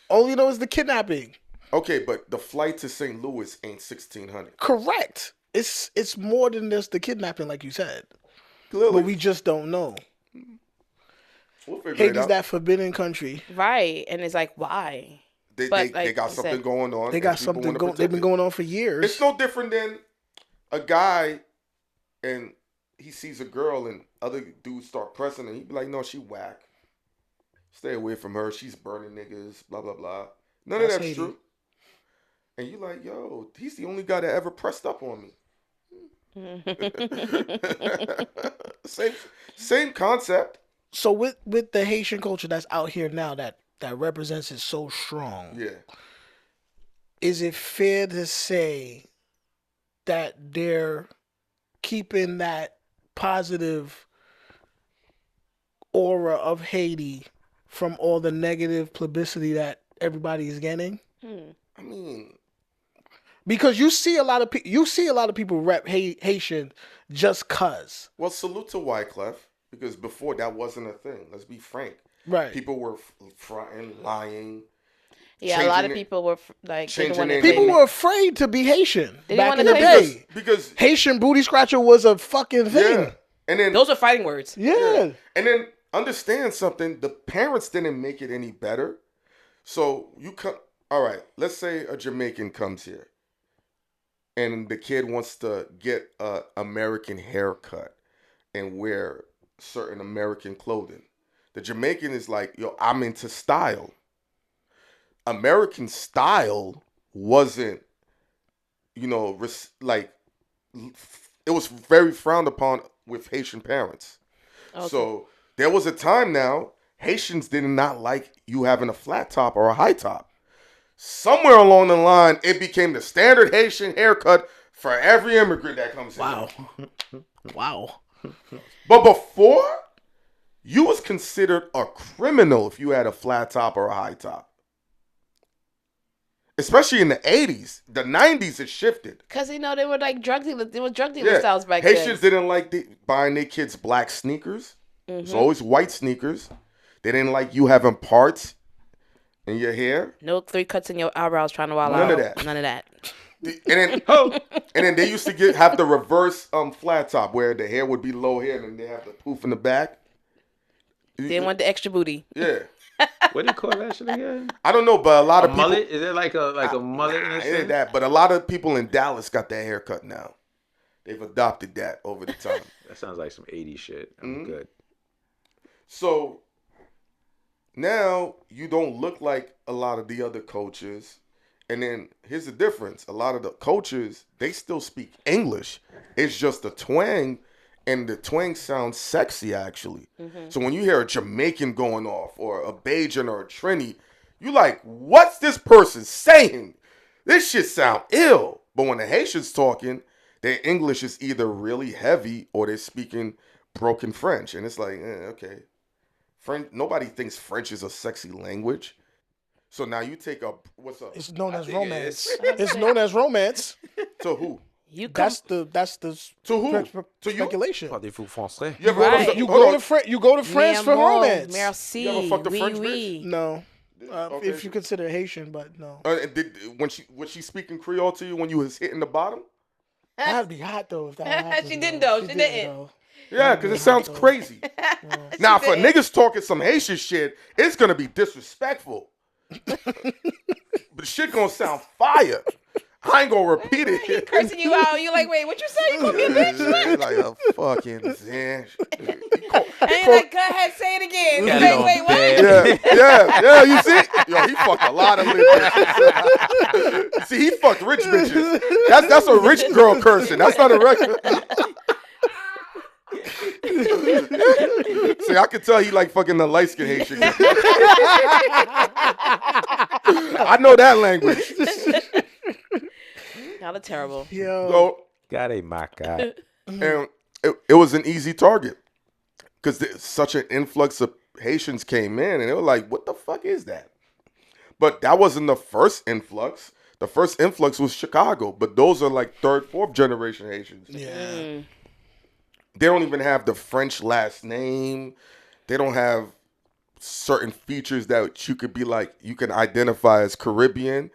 Speaker 2: All we know is the kidnapping.
Speaker 3: okay, but the flight to St. Louis ain't 1,600.
Speaker 2: Correct. It's more than just the kidnapping, like you said.
Speaker 3: Clearly.
Speaker 2: But we just don't know.
Speaker 3: We'll figure it
Speaker 2: Haiti's
Speaker 3: out.
Speaker 2: that forbidden country.
Speaker 5: Right, and it's like, why?
Speaker 3: They
Speaker 5: but like
Speaker 3: got
Speaker 5: you
Speaker 3: something
Speaker 5: said-
Speaker 3: going on.
Speaker 2: They
Speaker 3: and
Speaker 2: got
Speaker 3: people
Speaker 2: something
Speaker 3: wanna
Speaker 2: going.
Speaker 3: protect
Speaker 2: They've been
Speaker 3: it.
Speaker 2: going on for years.
Speaker 3: It's no different than a guy and he sees a girl and other dudes start pressing and he be like, no, she whack. Stay away from her. She's burning niggas, blah, blah, blah. None
Speaker 2: That's
Speaker 3: of that's
Speaker 2: Haiti.
Speaker 3: true. And you like, yo, he's the only guy that ever pressed up on me. Same concept.
Speaker 2: So with the Haitian culture that's out here now that represents it so strong,
Speaker 3: Yeah.
Speaker 2: is it fair to say that they're keeping that positive aura of Haiti from all the negative publicity that everybody is getting?
Speaker 3: I mean,
Speaker 2: Because you see a lot of people rep Haitian just cuz.
Speaker 3: well, salute to Wyclef because before that wasn't a thing. Let's be frank.
Speaker 2: Right.
Speaker 3: People were fronting, lying.
Speaker 5: Yeah, a lot of
Speaker 3: Changing it-
Speaker 5: people were like, they
Speaker 3: changing
Speaker 5: didn't want
Speaker 3: their
Speaker 5: to
Speaker 2: People
Speaker 3: name.
Speaker 2: were afraid to be Haitian
Speaker 5: They didn't
Speaker 2: back
Speaker 5: wanna
Speaker 2: in the
Speaker 5: claim
Speaker 2: day.
Speaker 3: Because
Speaker 2: Haitian booty scratcher was a fucking thing.
Speaker 3: yeah. And then
Speaker 5: Those are fighting words.
Speaker 2: Yeah.
Speaker 3: And then understand something, the parents didn't make it any better. So you come, all right, let's say a Jamaican comes here and the kid wants to get a American haircut and wear certain American clothing. The Jamaican is like, yo, I'm into style. American style wasn't, like, it was very frowned upon with Haitian parents.
Speaker 5: Okay.
Speaker 3: So there was a time now, Haitians did not like you having a flat top or a high top. Somewhere along the line, it became the standard Haitian haircut for every immigrant that comes
Speaker 2: Wow.
Speaker 3: in.
Speaker 2: Wow.
Speaker 3: But before, you was considered a criminal if you had a flat top or a high top. Especially in the 80s. The 90s, it shifted.
Speaker 5: Because, they were like drug dealers. They were drug dealer styles back
Speaker 3: Haitians
Speaker 5: then.
Speaker 3: didn't like buying their kids black sneakers. It's always white sneakers. They didn't like you having parts in your hair.
Speaker 5: No 3 cuts in your eyebrows trying to wild
Speaker 3: None
Speaker 5: out.
Speaker 3: of that.
Speaker 5: None of that.
Speaker 3: And then they used to have the reverse flat top where the hair would be low hair and they have the poof in the back.
Speaker 5: They didn't want the extra booty.
Speaker 3: Yeah.
Speaker 4: What do you call that shit again?
Speaker 3: I don't know, but a lot
Speaker 4: A
Speaker 3: of people
Speaker 4: mullet? Is it like a mullet? In a
Speaker 3: Nah, it
Speaker 4: sense?
Speaker 3: ain't that, but a lot of people in Dallas got that haircut now. They've adopted that over the time.
Speaker 4: That sounds like some 80s shit. I'm good.
Speaker 3: So now you don't look like a lot of the other coaches. And then here's the difference. A lot of the coaches, they still speak English. It's just the twang, and the twang sounds sexy, actually. So when you hear a Jamaican going off or a Bajan or a Trini, you like, what's this person saying? This shit sound ill. But when the Haitians talking, their English is either really heavy or they're speaking broken French. And it's like, okay. French, nobody thinks French is a sexy language. So now you take a, what's up?
Speaker 2: It's known as
Speaker 4: think it
Speaker 2: romance.
Speaker 4: is.
Speaker 2: It's known as romance.
Speaker 3: To who?
Speaker 5: You come,
Speaker 2: That's the
Speaker 3: To who? To you?
Speaker 2: speculation.
Speaker 4: Parlez-vous français?
Speaker 3: You ever
Speaker 5: Right.
Speaker 3: fucked a-
Speaker 2: You
Speaker 3: hold
Speaker 2: go
Speaker 3: on.
Speaker 2: to France for
Speaker 5: Maman,
Speaker 2: romance.
Speaker 5: Merci.
Speaker 3: You ever fucked a
Speaker 5: Oui,
Speaker 3: French
Speaker 5: oui.
Speaker 2: No.
Speaker 3: Okay.
Speaker 2: If you consider Haitian, but no.
Speaker 3: Was she speaking Creole to you when you was hitting the bottom?
Speaker 2: That'd be hot though if that happened.
Speaker 5: She didn't though. She didn't.
Speaker 2: though.
Speaker 3: Yeah, because it sounds crazy. Now, for niggas talking some Haitian shit, it's gonna be disrespectful. But shit gonna sound fire. I ain't gonna repeat
Speaker 5: He
Speaker 3: it.
Speaker 5: cursing you out. You like, wait, what you say? You gonna be a bitch?
Speaker 3: Like a fucking zen.
Speaker 5: And you're like, go ahead, say it again.
Speaker 4: Got
Speaker 5: Wait,
Speaker 4: it on
Speaker 5: wait, what?
Speaker 4: bed.
Speaker 3: Yeah, you see? Yo, he fucked a lot of lit bitches. See, he fucked rich bitches. That's a rich girl cursing. That's not a regular. See, I could tell he like fucking the light skin Haitian. I know that language.
Speaker 5: Y'all are terrible.
Speaker 2: Yo.
Speaker 3: So,
Speaker 4: Got a maca.
Speaker 3: and it was an easy target because such an influx of Haitians came in, and they were like, "What the fuck is that?" But that wasn't the first influx. The first influx was Chicago, but those are like third, fourth generation Haitians.
Speaker 2: Yeah.
Speaker 3: They don't even have the French last name. They don't have certain features that you could be like, you can identify as Caribbean.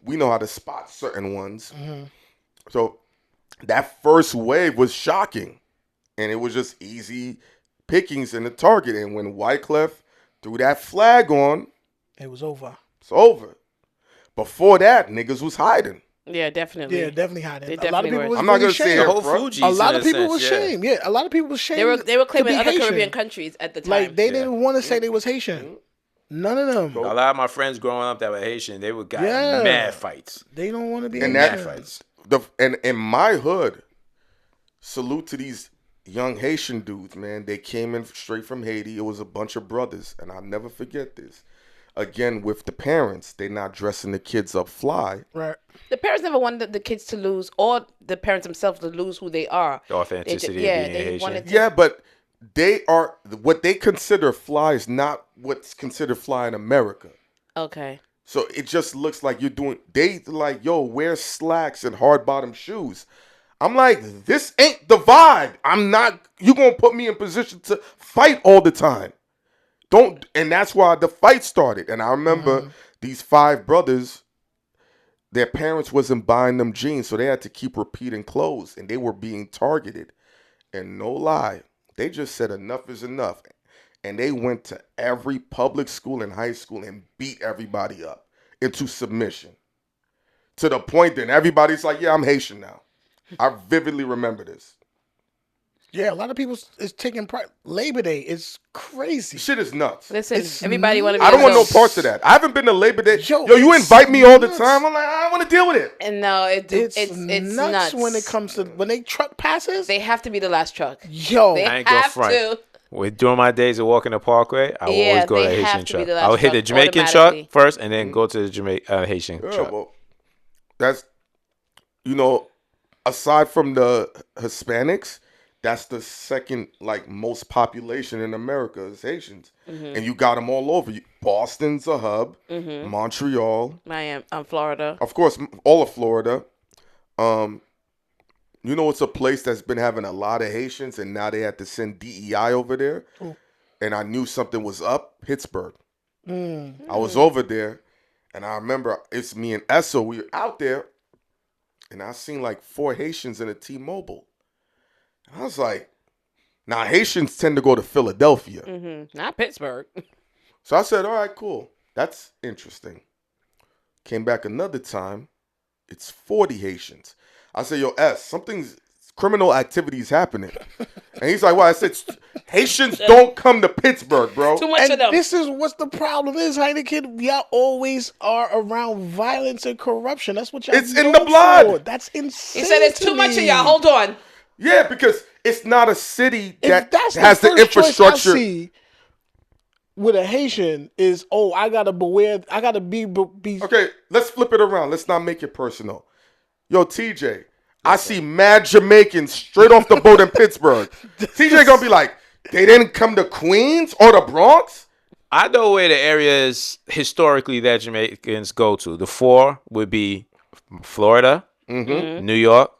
Speaker 3: We know how to spot certain ones. So that first wave was shocking. And it was just easy pickings in the target. And when Wyclef threw that flag on,
Speaker 2: It was over.
Speaker 3: it's over. Before that, niggas was hiding.
Speaker 5: Yeah, definitely.
Speaker 2: Yeah, definitely hiding.
Speaker 5: They
Speaker 2: A lot of
Speaker 5: definitely
Speaker 2: people
Speaker 5: were.
Speaker 2: was
Speaker 3: I'm not
Speaker 2: really
Speaker 3: gonna say
Speaker 2: shamed.
Speaker 3: it
Speaker 4: The whole
Speaker 3: front.
Speaker 4: Fuji's
Speaker 2: A lot
Speaker 4: in
Speaker 2: of people
Speaker 4: sense,
Speaker 2: was
Speaker 4: yeah.
Speaker 2: shamed. Yeah, a lot of people was shamed.
Speaker 5: They were
Speaker 2: to
Speaker 5: claiming
Speaker 2: be
Speaker 5: other
Speaker 2: Haitian.
Speaker 5: Caribbean countries at the time.
Speaker 2: Like they didn't want to say they was Haitian. None of them.
Speaker 4: A lot of my friends growing up that were Haitian, they would got
Speaker 2: Yeah.
Speaker 4: mad fights.
Speaker 2: They don't want to be
Speaker 3: And
Speaker 2: Haitian.
Speaker 3: that and in my hood, salute to these young Haitian dudes, man. They came in straight from Haiti. It was a bunch of brothers, and I'll never forget this. Again, with the parents, they not dressing the kids up fly.
Speaker 2: Right.
Speaker 5: The parents never wanted the kids to lose, or the parents themselves to lose who they are.
Speaker 4: The authenticity
Speaker 5: yeah,
Speaker 4: of being
Speaker 5: they
Speaker 4: Haitian.
Speaker 5: wanted to.
Speaker 3: Yeah, but they are what they consider fly is not what's considered fly in America.
Speaker 5: Okay.
Speaker 3: So it just looks like you're doing. They like, yo, wear slacks and hard bottom shoes. I'm like, this ain't the vibe. I'm not. You gonna put me in position to fight all the time? Don't. And that's why the fight started. And I remember these 5 brothers. Their parents wasn't buying them jeans, so they had to keep repeating clothes, and they were being targeted. And no lie, they just said enough is enough. And they went to every public school and high school and beat everybody up into submission. To the point that everybody's like, yeah, I'm Haitian now. I vividly remember this.
Speaker 2: Yeah, a lot of people is taking part. Labor Day is crazy.
Speaker 3: Shit is nuts.
Speaker 5: Listen,
Speaker 2: It's
Speaker 5: everybody want to be.
Speaker 3: I don't want no
Speaker 5: adults.
Speaker 3: parts of that. I haven't been to Labor Day.
Speaker 2: Yo,
Speaker 3: You
Speaker 2: it's
Speaker 3: invite me all the
Speaker 2: nuts.
Speaker 3: time. I'm like, I don't want to deal with it.
Speaker 5: And no, it's nuts
Speaker 2: when it comes to when they truck passes.
Speaker 5: They have to be the last truck.
Speaker 2: Yo,
Speaker 5: They
Speaker 4: I ain't gonna
Speaker 5: have
Speaker 4: front.
Speaker 5: to.
Speaker 4: During my days of walking the Parkway, I would
Speaker 5: Yeah,
Speaker 4: always go to
Speaker 5: they
Speaker 4: the
Speaker 5: have
Speaker 4: Haitian
Speaker 5: to be
Speaker 4: truck.
Speaker 5: the last
Speaker 4: I would hit the
Speaker 5: truck
Speaker 4: Jamaican
Speaker 5: automatically.
Speaker 4: truck first, and then go to the Haitian
Speaker 3: Yeah,
Speaker 4: truck.
Speaker 3: well, that's, aside from the Hispanics, that's the second like most population in America is Haitians, and you got them all over. Boston's a hub, Montreal,
Speaker 5: Miami, Florida.
Speaker 3: of course, all of Florida. It's a place that's been having a lot of Haitians, and now they had to send DEI over there. And I knew something was up. Pittsburgh. I was over there, and I remember it's me and Esso. We were out there, and I seen like 4 Haitians in a T-Mobile. And I was like, now Haitians tend to go to Philadelphia.
Speaker 5: Not Pittsburgh.
Speaker 3: So I said, all right, cool. That's interesting. Came back another time. It's 40 Haitians. I said, yo, something's criminal activities happening. And he's like, well, I said, Haitians don't come to Pittsburgh, bro.
Speaker 5: Too much
Speaker 2: and
Speaker 5: of them.
Speaker 2: this is what the problem is, Hynaken. Y'all always are around violence and corruption. That's what y'all.
Speaker 3: It's in the
Speaker 2: known
Speaker 3: blood.
Speaker 2: for. That's insane.
Speaker 5: He said it's too much of y'all. Hold on.
Speaker 3: Yeah, because it's not a city
Speaker 2: If
Speaker 3: that
Speaker 2: that's
Speaker 3: has the
Speaker 2: first choice I
Speaker 3: infrastructure.
Speaker 2: see with a Haitian is, I gotta beware. I gotta be.
Speaker 3: Okay, let's flip it around. Let's not make it personal. Yo, TJ, I see mad Jamaicans straight off the boat in Pittsburgh. TJ gonna be like, they didn't come to Queens or the Bronx?
Speaker 4: I know where the areas historically that Jamaicans go to. The 4 would be Florida, New York,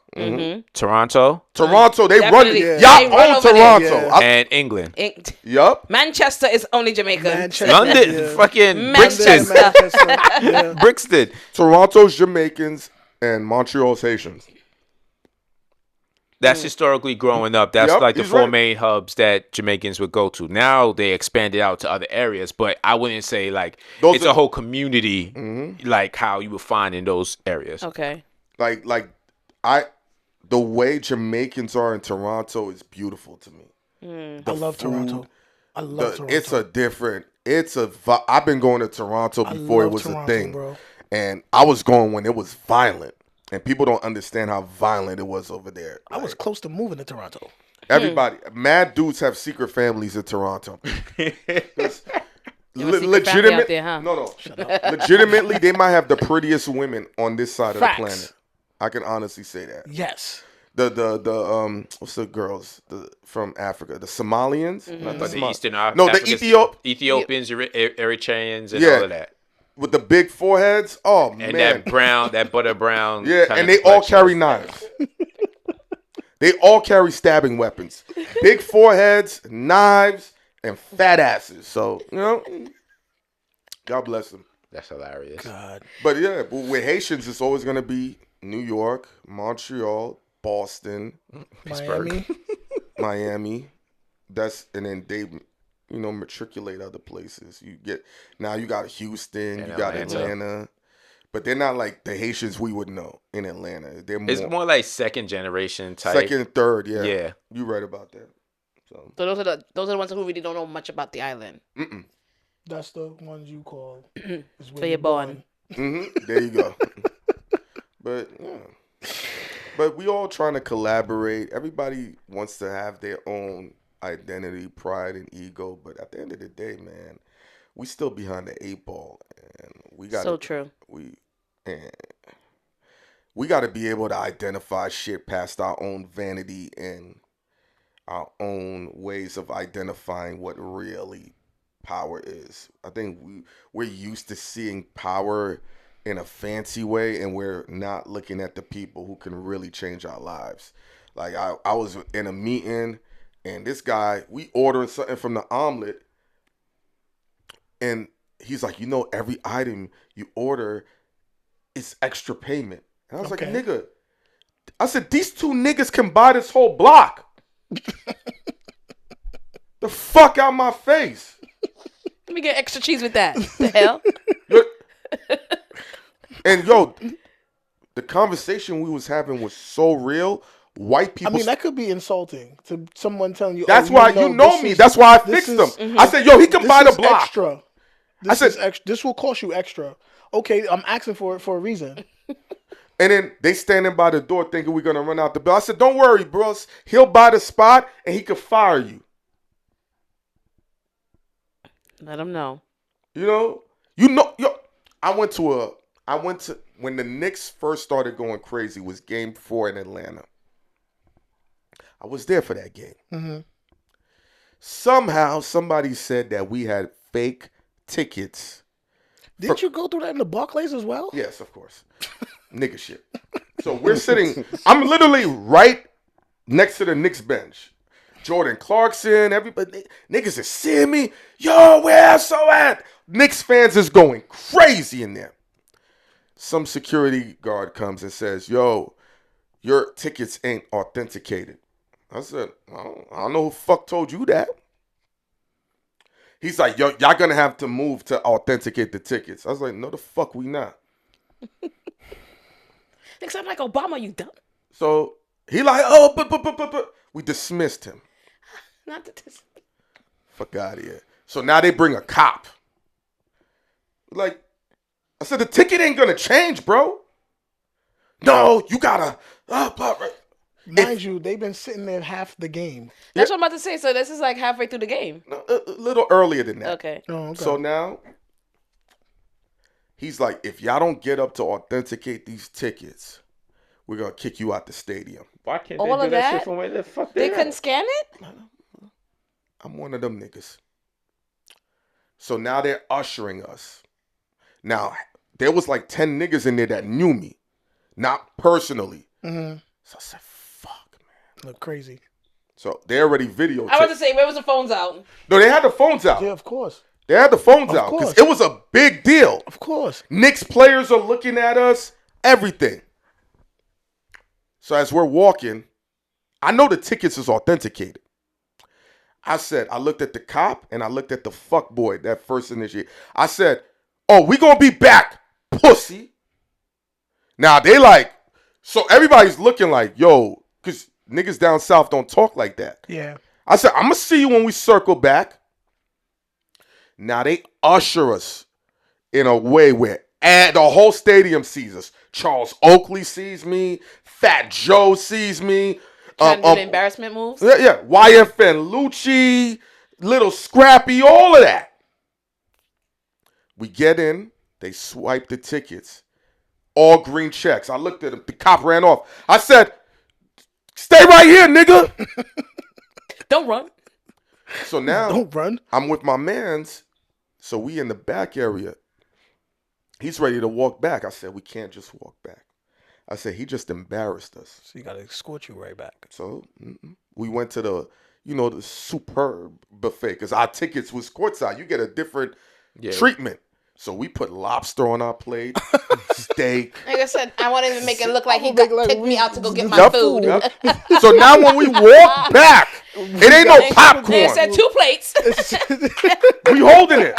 Speaker 4: Toronto,
Speaker 3: Toronto, they
Speaker 5: Definitely.
Speaker 3: run.
Speaker 5: Yeah.
Speaker 3: Y'all
Speaker 5: They run
Speaker 3: own
Speaker 5: over there.
Speaker 3: Toronto.
Speaker 2: Yeah.
Speaker 4: and England.
Speaker 3: Yup.
Speaker 5: Manchester is only Jamaican.
Speaker 2: Manchester,
Speaker 4: London,
Speaker 2: yeah.
Speaker 4: fucking
Speaker 5: Manchester.
Speaker 4: Brixton.
Speaker 2: Yeah.
Speaker 4: Brixton.
Speaker 3: Toronto's Jamaicans and Montreal's Haitians.
Speaker 4: That's historically growing up. That's
Speaker 3: Yep,
Speaker 4: like the
Speaker 3: he's
Speaker 4: 4
Speaker 3: right.
Speaker 4: main hubs that Jamaicans would go to. Now they expanded out to other areas, but I wouldn't say like
Speaker 3: Those
Speaker 4: it's
Speaker 3: are-
Speaker 4: a whole community like how you would find in those areas.
Speaker 5: Okay.
Speaker 3: Like the way Jamaicans are in Toronto is beautiful to me.
Speaker 2: I love Toronto. I love Toronto.
Speaker 3: It's I've been going to Toronto before it
Speaker 2: love
Speaker 3: was
Speaker 2: Toronto,
Speaker 3: a thing.
Speaker 2: bro.
Speaker 3: And I was going when it was violent. And people don't understand how violent it was over there.
Speaker 2: I was close to moving to Toronto.
Speaker 3: Everybody, mad dudes have secret families in Toronto.
Speaker 5: have a secret family out there, huh?
Speaker 3: No. Legitimately, they might have the prettiest women on this side of
Speaker 2: Facts.
Speaker 3: the planet. I can honestly say that.
Speaker 2: Yes.
Speaker 3: The what's the girls from Africa? The Somalians? Not
Speaker 4: But the
Speaker 3: Somali-
Speaker 4: Eastern
Speaker 3: No, the
Speaker 4: Africans,
Speaker 3: Ethiopians,
Speaker 4: Ethiopians, Eritreans, and
Speaker 3: Yeah.
Speaker 4: all of that.
Speaker 3: with the big foreheads. Oh
Speaker 4: And
Speaker 3: man,
Speaker 4: that butter brown.
Speaker 3: yeah,
Speaker 4: kind
Speaker 3: and
Speaker 4: of
Speaker 3: they all
Speaker 4: complexion.
Speaker 3: carry knives. They all carry stabbing weapons, big foreheads, knives, and fat asses. So God bless them.
Speaker 4: That's hilarious.
Speaker 2: God.
Speaker 3: But yeah, but with Haitians, it's always gonna be New York, Montreal, Boston,
Speaker 2: Miami.
Speaker 3: Miami. And then they, matriculate other places. You got Houston,
Speaker 4: And
Speaker 3: you got
Speaker 4: Atlanta.
Speaker 3: Atlanta, but they're not like the Haitians we would know in Atlanta. They're
Speaker 4: It's more like second generation type.
Speaker 3: second and third. Yeah,
Speaker 4: Yeah.
Speaker 3: you right about that. So
Speaker 5: So those are the ones who really don't know much about the island.
Speaker 2: That's the ones you call. is where
Speaker 5: So you're born.
Speaker 3: there you go. But yeah, but we all trying to collaborate. Everybody wants to have their own identity, pride, and ego. But at the end of the day, man, we still behind the 8 ball, and we got
Speaker 5: So true.
Speaker 3: We got to be able to identify shit past our own vanity and our own ways of identifying what really power is. I think we're used to seeing power in a fancy way, and we're not looking at the people who can really change our lives. Like I was in a meeting, and this guy, we ordering something from the omelet, and he's like, every item you order is extra payment. And I was like, nigga, I said, these two niggas can buy this whole block. The fuck out my face.
Speaker 5: Let me get extra cheese with that. The hell?
Speaker 3: And the conversation we was having was so real. White people.
Speaker 2: I mean, that could be insulting to someone telling you.
Speaker 3: That's
Speaker 2: oh,
Speaker 3: why you know me. That's why I fixed them. I said, he can buy the block.
Speaker 2: Extra. This is extra. This will cost you extra. Okay, I'm asking for it for a reason.
Speaker 3: And then they standing by the door thinking we're gonna run out the bill. I said, don't worry, bros. He'll buy the spot and he could fire you.
Speaker 5: Let them know.
Speaker 3: I went to when the Knicks first started going crazy was Game 4 in Atlanta. I was there for that game.
Speaker 2: Mm-hmm.
Speaker 3: Somehow somebody said that we had fake tickets.
Speaker 2: Didn't you go through that in the Barclays as well?
Speaker 3: Yes, of course. Nigga shit. So we're sitting, I'm literally right next to the Knicks bench. Jordan Clarkson, everybody, niggas is seeing me. Yo, where so at? Knicks fans is going crazy in there. Some security guard comes and says, yo, your tickets ain't authenticated. I said, I don't know who fuck told you that. He's like, yo, y'all gonna have to move to authenticate the tickets. I was like, no, the fuck we not.
Speaker 5: Next I'm like Obama, you dumb.
Speaker 3: So he like, oh, but we dismissed him.
Speaker 5: Not that this.
Speaker 3: Fuck out of here. So now they bring a cop. Like, I said, the ticket ain't gonna change, bro. No, you gotta.
Speaker 2: Mind you, they've been sitting there half the game.
Speaker 5: That's what I'm about to say. So this is like halfway through the game.
Speaker 3: A little earlier than that.
Speaker 5: Okay.
Speaker 2: Oh, okay.
Speaker 3: So now he's like, if y'all don't get up to authenticate these tickets, we're gonna kick you out the stadium.
Speaker 4: Why can't
Speaker 5: All
Speaker 4: they do
Speaker 5: of
Speaker 4: that
Speaker 5: that?
Speaker 4: shit from where the fuck
Speaker 5: They
Speaker 4: at?
Speaker 5: couldn't scan it?
Speaker 3: I'm one of them niggas. So now they're ushering us. Now, there was like 10 niggas in there that knew me. Not personally.
Speaker 2: Mm-hmm.
Speaker 3: So I said, fuck, man.
Speaker 2: Look crazy.
Speaker 3: So they already videotaped.
Speaker 5: I was to say, where was the phones out?
Speaker 3: No, they had the phones out.
Speaker 2: Yeah, of course.
Speaker 3: They had the phones
Speaker 2: Of
Speaker 3: out. Because
Speaker 2: course.
Speaker 3: it was a big deal.
Speaker 2: Of course.
Speaker 3: Knicks players are looking at us. Everything. So as we're walking, I know the tickets is authenticated. I looked at the cop and I looked at the fuck boy that first initiated. I said, oh, we gonna be back, pussy. Now they like, so everybody's looking like, yo, because niggas down south don't talk like that.
Speaker 2: Yeah.
Speaker 3: I said, I'm gonna see you when we circle back. Now they usher us in a way where the whole stadium sees us. Charles Oakley sees me. Fat Joe sees me.
Speaker 5: Trying to do the embarrassment moves?
Speaker 3: Yeah. YFN Lucci, Little Scrappy, all of that. We get in. They swipe the tickets. All green checks. I looked at him. The cop ran off. I said, stay right here, nigga.
Speaker 5: Don't run.
Speaker 3: So now
Speaker 2: Don't run.
Speaker 3: I'm with my mans. So we in the back area. He's ready to walk back. I said, we can't just walk back. I said, he just embarrassed us.
Speaker 2: So you got to escort you right back.
Speaker 3: So we went to the superb buffet because our tickets was courtside. You get a different treatment. So we put lobster on our plate, steak.
Speaker 5: Like I said, I wanted to make it look like he took me out to go get my food.
Speaker 3: Yep. So now when we walk back, it ain't no popcorn.
Speaker 5: They said 2 plates.
Speaker 3: We holding it.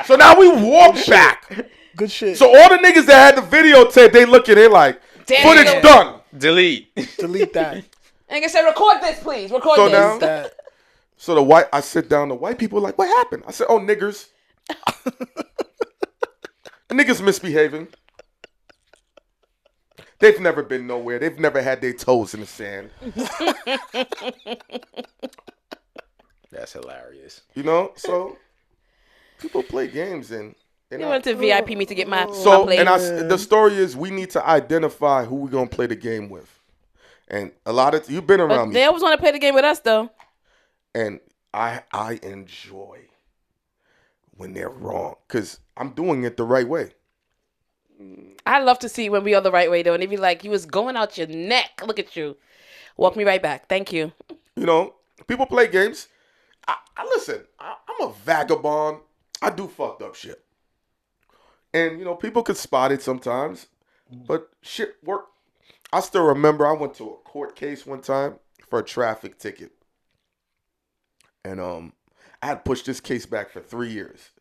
Speaker 3: So now we walk back.
Speaker 2: Good shit.
Speaker 3: So all the niggas that had the videotape, they look at it like, footage done.
Speaker 4: Delete.
Speaker 2: Delete that.
Speaker 5: And I said, record this, please. Record
Speaker 3: So
Speaker 5: this.
Speaker 3: now, so I sit down, the white people are like, what happened? I said, oh, niggers. The niggas misbehaving. They've never been nowhere. They've never had their toes in the sand.
Speaker 4: That's hilarious.
Speaker 3: You know, so people play games and
Speaker 5: They went to VIP me to get my plate.
Speaker 3: The story is we need to identify who we're gonna play the game with. And a lot of you've been around me.
Speaker 5: They always want to play the game with us though.
Speaker 3: And I enjoy when they're wrong because I'm doing it the right way.
Speaker 5: I love to see when we are the right way though, and they be like, "You was going out your neck. Look at you. Walk me right back. Thank you."
Speaker 3: You know, people play games. I listen. I'm a vagabond. I do fucked up shit, and you know, people could spot it sometimes, but shit work. I still remember I went to a court case one time for a traffic ticket, and I had pushed this case back for 4 years.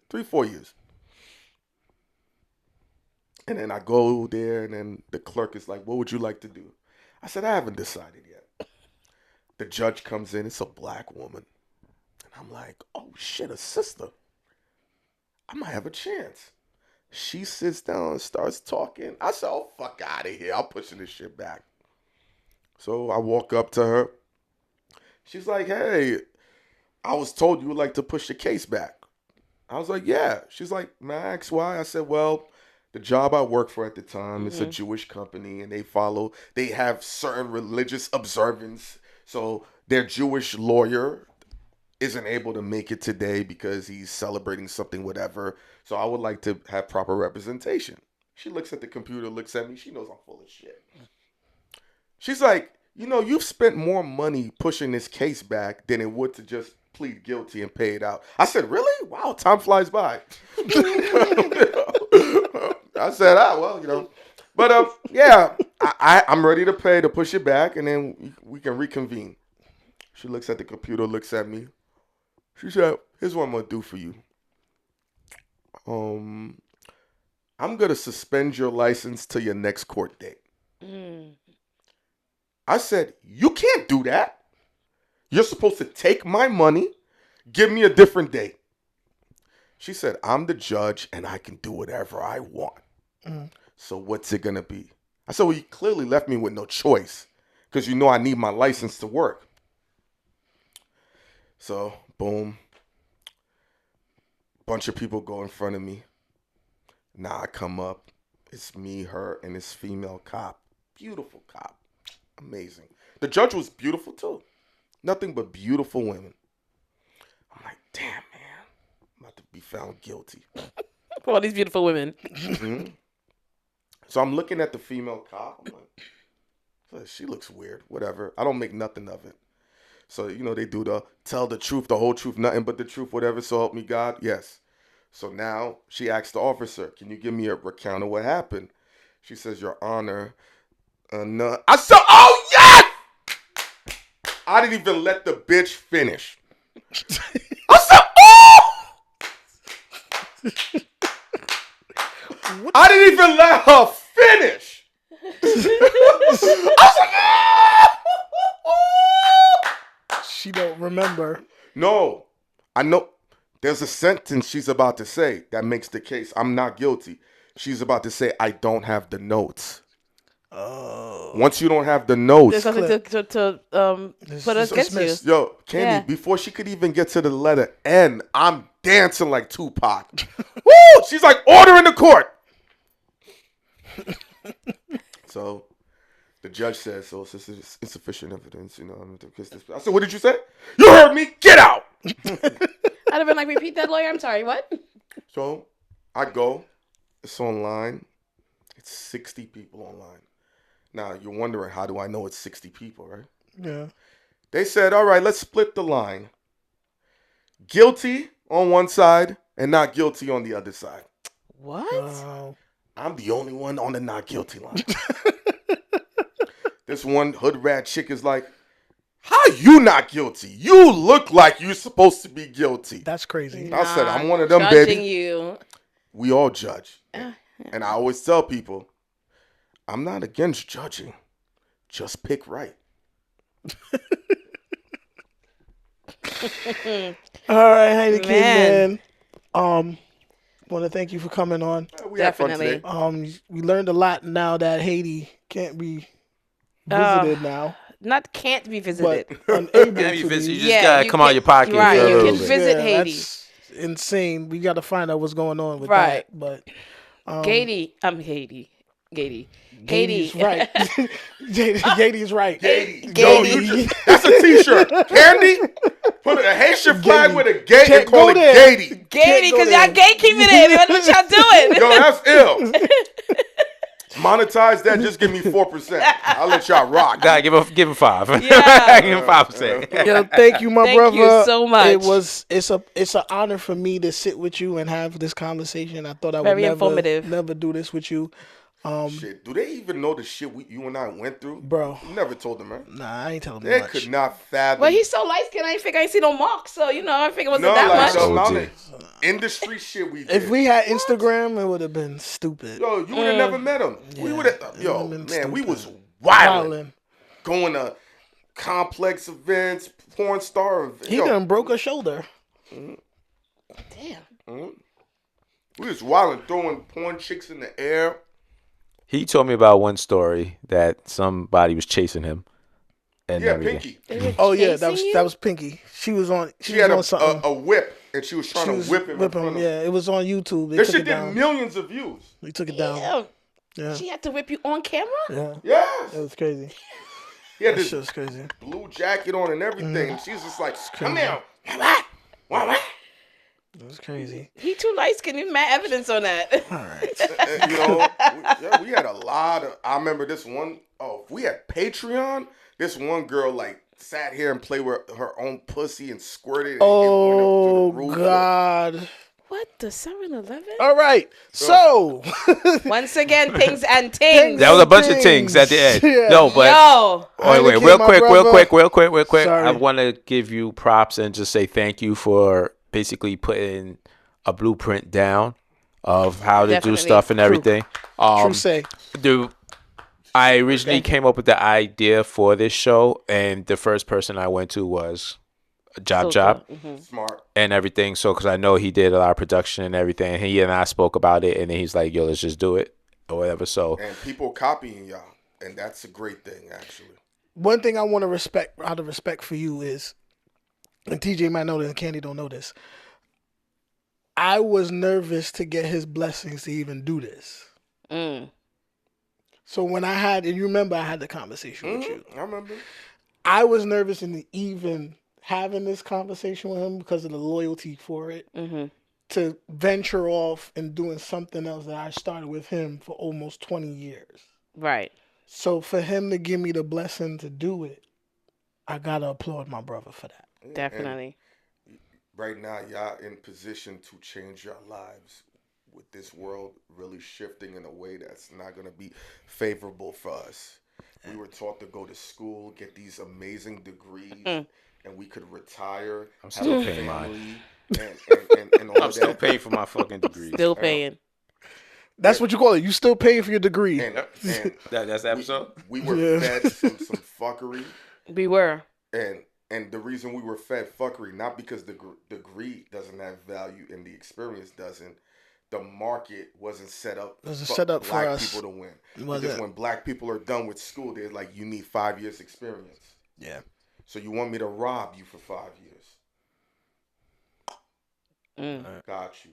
Speaker 3: And then I go there, and then the clerk is like, what would you like to do? I said, I haven't decided yet. The judge comes in. It's a black woman. And I'm like, oh, shit, a sister. I might have a chance. She sits down and starts talking. I said, oh, fuck out of here. I'm pushing this shit back. So I walk up to her. She's like, hey, I was told you would like to push the case back. I was like, yeah. She's like, may I ask why? I said, well, the job I work for at the time is a Jewish company, and they have certain religious observance. So their Jewish lawyer isn't able to make it today because he's celebrating something, whatever. So I would like to have proper representation. She looks at the computer, looks at me. She knows I'm full of shit. She's like, you know, you've spent more money pushing this case back than it would to just plead guilty and pay it out. I said, really? Wow, time flies by. I said, well, you know. But, yeah, I'm ready to pay to push it back, and then we can reconvene. She looks at the computer, looks at me. She said, here's what I'm going to do for you. I'm going to suspend your license till your next court date. I said, you can't do that. You're supposed to take my money, give me a different date. She said, I'm the judge, and I can do whatever I want. So what's it going to be? I said, well, you clearly left me with no choice because you know I need my license to work. So, boom. Bunch of people go in front of me. Now I come up. It's me, her, and this female cop. Beautiful cop. Amazing. The judge was beautiful, too. Nothing but beautiful women. I'm like, damn, man. I'm about to be found guilty.
Speaker 5: For all these beautiful women.
Speaker 3: So I'm looking at the female cop. I'm like, she looks weird. Whatever. I don't make nothing of it. So, you know, they do the tell the truth, the whole truth, nothing but the truth, whatever. So help me God. Yes. So now she asks the officer, can you give me a recount of what happened? She says, Your Honor. No. I said, oh, yes! I didn't even let the bitch finish. I said, oh! I didn't even let her finish. I was like, oh!
Speaker 2: She don't remember.
Speaker 3: No, I know. There's a sentence she's about to say that makes the case. I'm not guilty. She's about to say, I don't have the notes. Oh. Once you don't have the notes.
Speaker 5: There's something to put us against you.
Speaker 3: Yo, Candy, before she could even get to the letter N, I'm dancing like Tupac. Woo! She's like, order in the court. So the judge says, so this is insufficient evidence, you know. I said, what did you say? You heard me. Get out.
Speaker 5: I'd have been like, repeat that, lawyer. I'm sorry, what?
Speaker 3: So I go. It's online. It's 60 people online. Now you're wondering, how do I know it's 60 people, right?
Speaker 2: Yeah.
Speaker 3: They said, all right, let's split the line. Guilty on one side and not guilty on the other side.
Speaker 5: What?
Speaker 3: I'm the only one on the not guilty line. This one hood rat chick is like, how you not guilty? You look like you're supposed to be guilty.
Speaker 2: That's crazy.
Speaker 3: I said, I'm one of them,
Speaker 5: judging
Speaker 3: baby.
Speaker 5: you.
Speaker 3: We all judge. And I always tell people, I'm not against judging. Just pick right.
Speaker 2: All right, Hynaken, man. Want to thank you for coming on.
Speaker 3: We had fun
Speaker 5: Definitely.
Speaker 3: today.
Speaker 2: We learned a lot now that Haiti can't be visited now,
Speaker 5: Can't be
Speaker 2: but
Speaker 5: visited.
Speaker 2: unable
Speaker 4: Yeah,
Speaker 2: to
Speaker 4: you
Speaker 2: be.
Speaker 4: just gotta come out your pocket
Speaker 5: Right,
Speaker 4: for a
Speaker 5: you
Speaker 4: little
Speaker 5: can
Speaker 4: bit.
Speaker 5: visit Haiti.
Speaker 2: That's insane. We got to find out what's going on with
Speaker 5: Right.
Speaker 2: that. But
Speaker 5: Haiti. Haiti.
Speaker 2: Haiti's right. Haiti's right.
Speaker 3: Gady.
Speaker 2: Gady.
Speaker 3: That's a t-shirt. Candy, put a Haitian flag
Speaker 2: Gady.
Speaker 3: with a gate
Speaker 2: Can't
Speaker 3: and call
Speaker 2: go
Speaker 3: it
Speaker 2: there.
Speaker 3: Gady.
Speaker 5: Gaty,
Speaker 2: go
Speaker 5: because
Speaker 2: there.
Speaker 5: y'all gatekeeping it. What y'all doing?
Speaker 3: Yo, that's ill. Monetize that. Just give me 4%. I'll let y'all rock.
Speaker 4: Nah, give him 5.
Speaker 5: Yeah.
Speaker 4: Give him 5%.
Speaker 2: Yo, thank you, my
Speaker 5: Thank
Speaker 2: brother.
Speaker 5: you so much.
Speaker 2: It's an honor for me to sit with you and have this conversation. I thought I
Speaker 5: Very
Speaker 2: would
Speaker 5: informative.
Speaker 2: never do this with you.
Speaker 3: Shit, do they even know the shit you and I went through?
Speaker 2: Bro.
Speaker 3: You never told them, man.
Speaker 2: Nah, I ain't telling them
Speaker 3: They
Speaker 2: much.
Speaker 3: could not fathom.
Speaker 5: Well, he's so light skinned. I ain't see no marks. So, I figured it wasn't
Speaker 3: no,
Speaker 5: that
Speaker 3: like
Speaker 5: much.
Speaker 3: the amount
Speaker 4: OG.
Speaker 3: of industry shit we did.
Speaker 2: If we had Instagram, it would have been stupid.
Speaker 3: Yo, you would have never met him. We would have.
Speaker 2: it
Speaker 3: Yo,
Speaker 2: would've been
Speaker 3: man, we
Speaker 2: stupid.
Speaker 3: was wildin'.
Speaker 2: Wildin'.
Speaker 3: Going to complex events, porn star.
Speaker 2: He
Speaker 3: yo,
Speaker 2: done broke a shoulder.
Speaker 5: Damn.
Speaker 3: We was wildin', throwing porn chicks in the air.
Speaker 4: He told me about one story that somebody was chasing him. And
Speaker 3: Yeah,
Speaker 4: everything.
Speaker 3: Pinky.
Speaker 2: Oh yeah,
Speaker 5: Chasing
Speaker 2: that was Pinky. She was on. She
Speaker 3: She had
Speaker 2: was on something.
Speaker 3: a whip, and she was trying
Speaker 2: She
Speaker 3: to
Speaker 2: was
Speaker 3: whip him. in
Speaker 2: whip
Speaker 3: front
Speaker 2: him.
Speaker 3: of
Speaker 2: Yeah, it was on YouTube. They
Speaker 3: That
Speaker 2: took
Speaker 3: shit
Speaker 2: it
Speaker 3: did
Speaker 2: down.
Speaker 3: millions of views.
Speaker 2: They took it down.
Speaker 5: Damn.
Speaker 2: Yeah,
Speaker 5: She had to whip you on camera?
Speaker 2: yeah.
Speaker 3: Yes.
Speaker 2: That was crazy.
Speaker 3: He had
Speaker 2: That
Speaker 3: this
Speaker 2: shit was crazy.
Speaker 3: blue jacket on and everything. And she's just like, come
Speaker 2: crazy.
Speaker 3: here. What?
Speaker 2: That was crazy.
Speaker 5: He too light skinned. You mad evidence on that.
Speaker 2: All right.
Speaker 3: You know, we had a lot of. I remember this one. Oh, we had Patreon. This one girl like sat here and played with her own pussy and squirted. And
Speaker 2: Oh
Speaker 3: it went up to the roof.
Speaker 2: God.
Speaker 5: What, the 7-Eleven?
Speaker 2: All right. So
Speaker 5: Once again, things and things.
Speaker 4: That was a bunch of things at the end.
Speaker 2: Yeah.
Speaker 4: No, but
Speaker 5: Yo.
Speaker 4: wait,
Speaker 2: Hynaken,
Speaker 4: real
Speaker 2: my
Speaker 4: quick.
Speaker 2: brother. Sorry.
Speaker 4: I want to give you props and just say thank you for basically putting a blueprint down of how to
Speaker 5: Definitely.
Speaker 4: do stuff and everything.
Speaker 2: True say.
Speaker 4: Dude, I originally came up with the idea for this show, and the first person I went to was Job
Speaker 3: Smart.
Speaker 4: and everything. So, because I know he did a lot of production and everything, and he and I spoke about it, and then he's like, "Yo, let's just do it," or whatever. So,
Speaker 3: And people copying y'all, and that's a great thing, actually.
Speaker 2: One thing I want to respect, out of respect for you, is, and TJ might know this, and Candy don't know this. I was nervous to get his blessings to even do this. So when I had, and you remember I had the conversation with you.
Speaker 3: I remember.
Speaker 2: I was nervous in even having this conversation with him because of the loyalty for it. To venture off and doing something else that I started with him for almost 20 years.
Speaker 5: Right.
Speaker 2: So for him to give me the blessing to do it, I gotta applaud my brother for that.
Speaker 5: Definitely.
Speaker 3: Right now, y'all in position to change your lives with this world really shifting in a way that's not going to be favorable for us. We were taught to go to school, get these amazing degrees, and we could retire.
Speaker 4: I'm still paying mine.
Speaker 3: And all
Speaker 4: I'm
Speaker 3: of
Speaker 4: still
Speaker 3: that.
Speaker 4: paying for my fucking degrees.
Speaker 5: Still paying.
Speaker 2: That's what you call it. You still paying for your degree.
Speaker 3: And
Speaker 4: That's the episode.
Speaker 3: we were
Speaker 2: Yeah.
Speaker 3: fed some fuckery.
Speaker 5: We were.
Speaker 3: And the reason we were fed fuckery, not because the degree doesn't have value and the experience doesn't, the market wasn't set up
Speaker 2: for
Speaker 3: black
Speaker 2: us.
Speaker 3: people to win.
Speaker 2: It wasn't.
Speaker 3: Because when black people are done with school, they're like, you need 5 years experience.
Speaker 2: Yeah.
Speaker 3: So you want me to rob you for 5 years. Got you.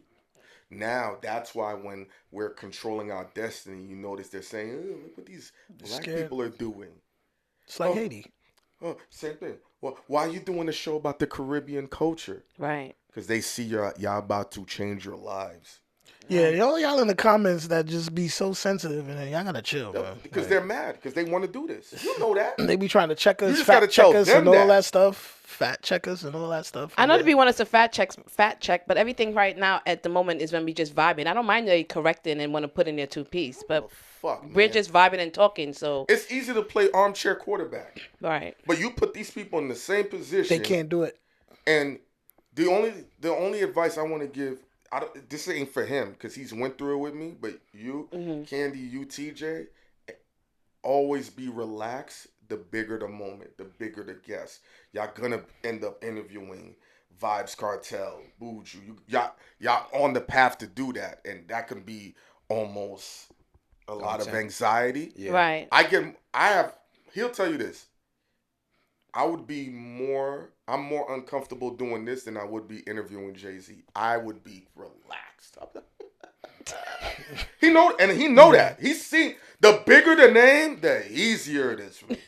Speaker 3: Now, that's why when we're controlling our destiny, you notice they're saying, oh, look what these black
Speaker 2: scared.
Speaker 3: people are doing.
Speaker 2: It's like Haiti.
Speaker 3: Oh, same thing. Well, why are you doing a show about the Caribbean culture?
Speaker 5: Right.
Speaker 3: Because they see y'all about to change your lives.
Speaker 2: Yeah, y'all in the comments that just be so sensitive, and y'all gotta chill, man.
Speaker 3: Because they're mad. Because they want to do this. You know that.
Speaker 2: They be trying to check us,
Speaker 3: You just gotta
Speaker 2: fat check
Speaker 3: tell
Speaker 2: us,
Speaker 3: them
Speaker 2: and all
Speaker 3: that.
Speaker 2: that stuff. Fat check us and all that stuff.
Speaker 5: I know they want us to fat check, but everything right now at the moment is when we just vibing. I don't mind they correcting and want to put in their 2-piece, but we're just vibing and talking. So
Speaker 3: it's easy to play armchair quarterback.
Speaker 5: Right.
Speaker 3: But you put these people in the same position.
Speaker 2: They can't do it.
Speaker 3: And the only advice I want to give, this ain't for him because he's went through it with me, but you, Candy, you, TJ, always be relaxed. The bigger the moment, the bigger the guest. Y'all gonna end up interviewing Vibes Cartel, Buju. Y'all on the path to do that, and that can be almost a lot of anxiety.
Speaker 4: Yeah.
Speaker 5: Right.
Speaker 3: He'll tell you this. I'm more uncomfortable doing this than I would be interviewing Jay-Z. I would be relaxed. He know that. He's seen the bigger the name, the easier it is for me.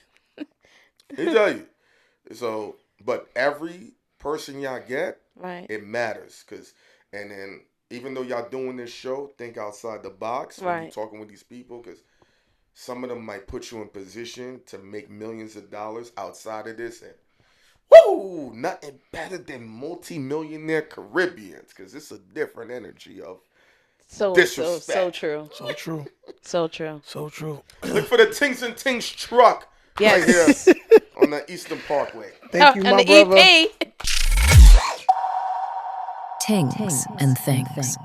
Speaker 3: He tell you. So, but every person y'all get,
Speaker 5: Right.
Speaker 3: it matters. And then even though y'all doing this show, think outside the box when you're talking with these people, because some of them might put you in position to make millions of dollars outside of this. And woo, nothing better than multi-millionaire Caribbeans, because it's a different energy of disrespect.
Speaker 5: So true.
Speaker 2: So true.
Speaker 5: So true.
Speaker 2: So true.
Speaker 3: Look for the Tingz truck right here on the Eastern Parkway.
Speaker 2: Thank you, my
Speaker 5: and the
Speaker 2: brother.
Speaker 5: EP.
Speaker 1: Tingz and Things.